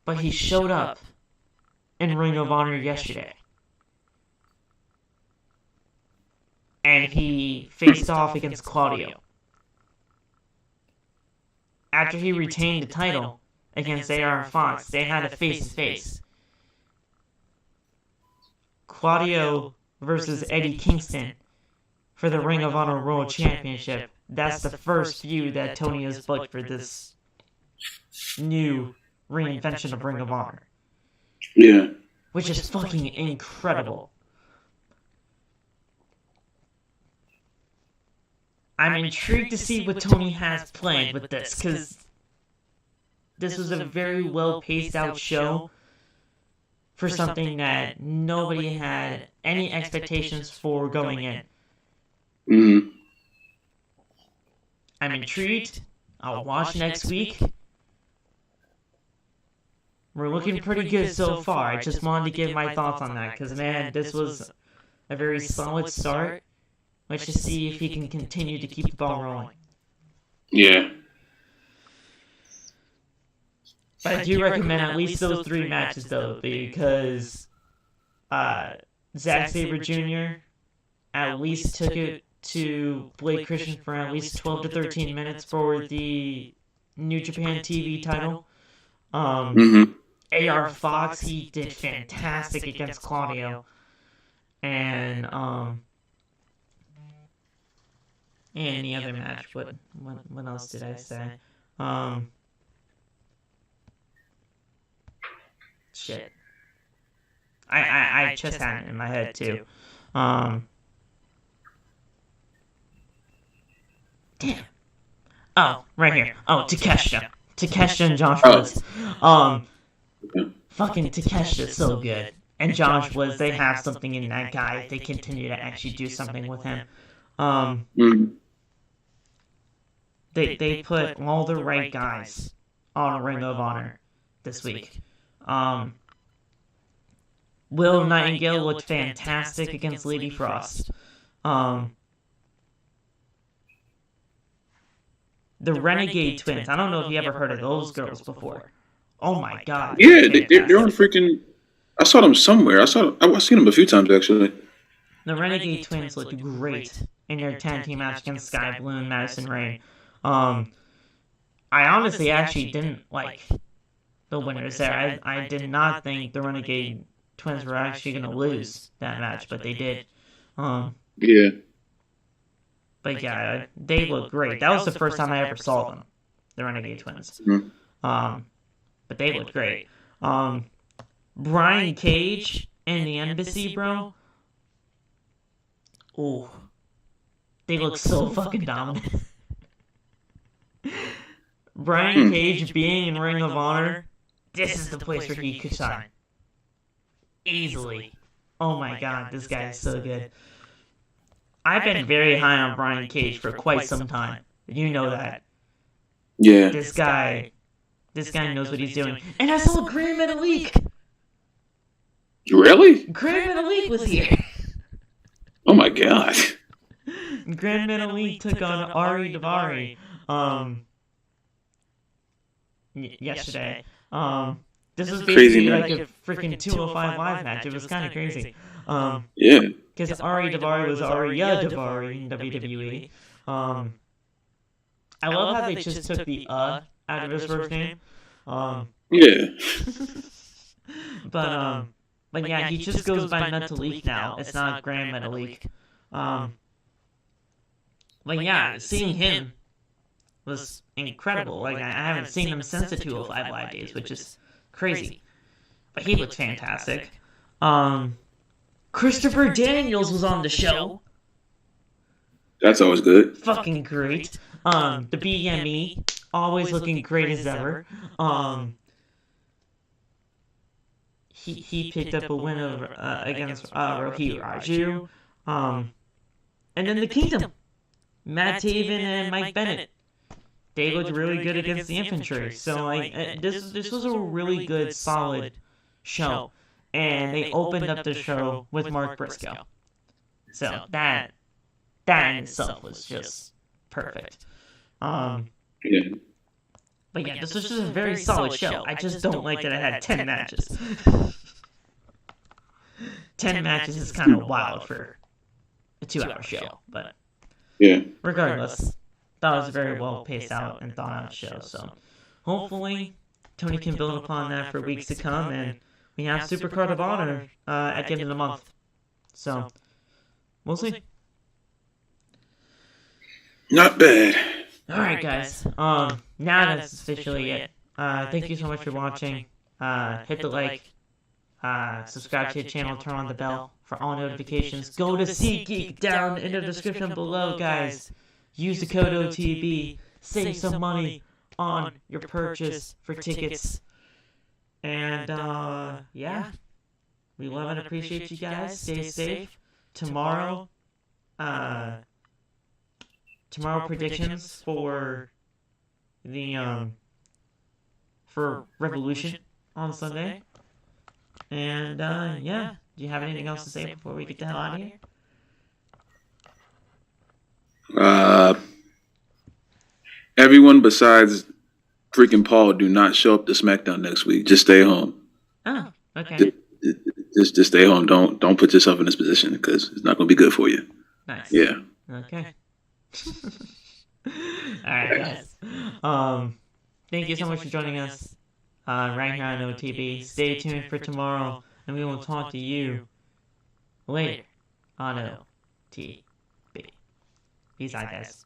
But he showed up in Ring of Honor yesterday. and he faced off against Claudio. After he retained the title against AR Fox, they had a face-to-face. Claudio versus Eddie Kingston for the Ring of Honor World Championship. That's the first feud that Tony has booked for this new reinvention of Ring of Honor. Yeah. Which is fucking incredible. I'm intrigued to see what Tony has planned with this, because this was a very well paced out show for something that nobody had any expectations for going in. Mm-hmm. I'm intrigued. I'll watch next week. We're looking pretty good so far. I just wanted to give my thoughts on that, because, man, this was a very solid start. Let's just see if he can continue to keep the ball rolling. Yeah. But I do recommend at least those 3 matches, though, because Zack Sabre Jr. at least took it to Blake Christian for at least 12 to 13 minutes for the New Japan TV title. AR Fox, he did fantastic against Claudio. And the other match, what else did I say? Shit. I just had it in my head, too. Damn. Oh, right here. Oh, Takeshita. Takeshita and Josh Woods. Fucking Takeshita's so good. And Josh Woods, they have something in that guy. They continue to actually do something with him. They put all the right guys on Ring of Honor this week. Will Nightingale looked fantastic against Lady Frost. The Renegade Twins. I don't know if you ever heard of those girls before. Oh my god. Yeah, they're on freaking... I saw them somewhere. I've seen them a few times, actually. The Renegade Twins looked great in their tag-team match against Sky Blue and Madison Rayne. I honestly actually didn't like the winners there. I did not think the Renegade Twins were actually going to lose that match, but they did. Yeah. But yeah, they look great. That was the first time I ever saw them, the Renegade Twins. But they look great. Brian Cage and the Embassy, bro. Ooh. They look so fucking dominant. Brian Cage being in Ring of Honor, this is the place where he could shine. Easily. Oh my god, this guy is so good. I've been very high on Brian Cage for quite some time. You know that. Yeah. This guy knows what he's doing. And I saw Grand Metalik. Really? Grand Metalik was here. Oh my god. Grand Metalik took on Ari Daivari yesterday. This was basically like a freaking 205 Live match. It was kind of crazy. Yeah. Because Ari Daivari was Arya Daivari in WWE. I love how they just took the out of his first name. Yeah. But yeah, he just goes by Metalik now. It's not Grand Metalik. But yeah, seeing him was incredible. Like, I haven't seen him since the 205 Live days, which is crazy. But he looked fantastic. Christopher Daniels was on the show. That's always good. Fucking great. The BME, always looking great as ever. He picked up a win over against Rohit Raju. And then the Kingdom, Matt Taven and Mike Bennett. They looked really good against the Infantry. So like this was a really good, solid show. And they opened up the show with Mark Briscoe. So that in itself was just perfect. Yeah. But yeah, this was just a very solid show. I just don't like that it had 10 matches. 10 matches is kind of wild for a 2-hour show. But Yeah. regardless, that was a very well paced out and thought out show. So hopefully Tony can build upon that for weeks to come, and we have Supercard of Honor at the end of the month. So we'll see. Not bad. Alright, guys. Now that's officially it. Thank you so much for watching. Hit the like, subscribe to the channel, turn on the bell for all notifications. Go to SeatGeek down in the description below, guys. Use the code OTB. Save some money on your purchase for tickets. And, yeah. We love and appreciate you guys. Stay safe. Tomorrow predictions for the for Revolution on Sunday. And yeah, do you have anything else to say before we get the hell out of here? Everyone besides freaking Paul do not show up to SmackDown next week. Just stay home. Oh, okay. Just stay home. Don't put yourself in this position because it's not going to be good for you. Nice. Yeah. Okay. Alright, guys. Thank you so much for joining us right here on OTB. Stay tuned for tomorrow, and we will talk to you later on OTB. Peace out, guys.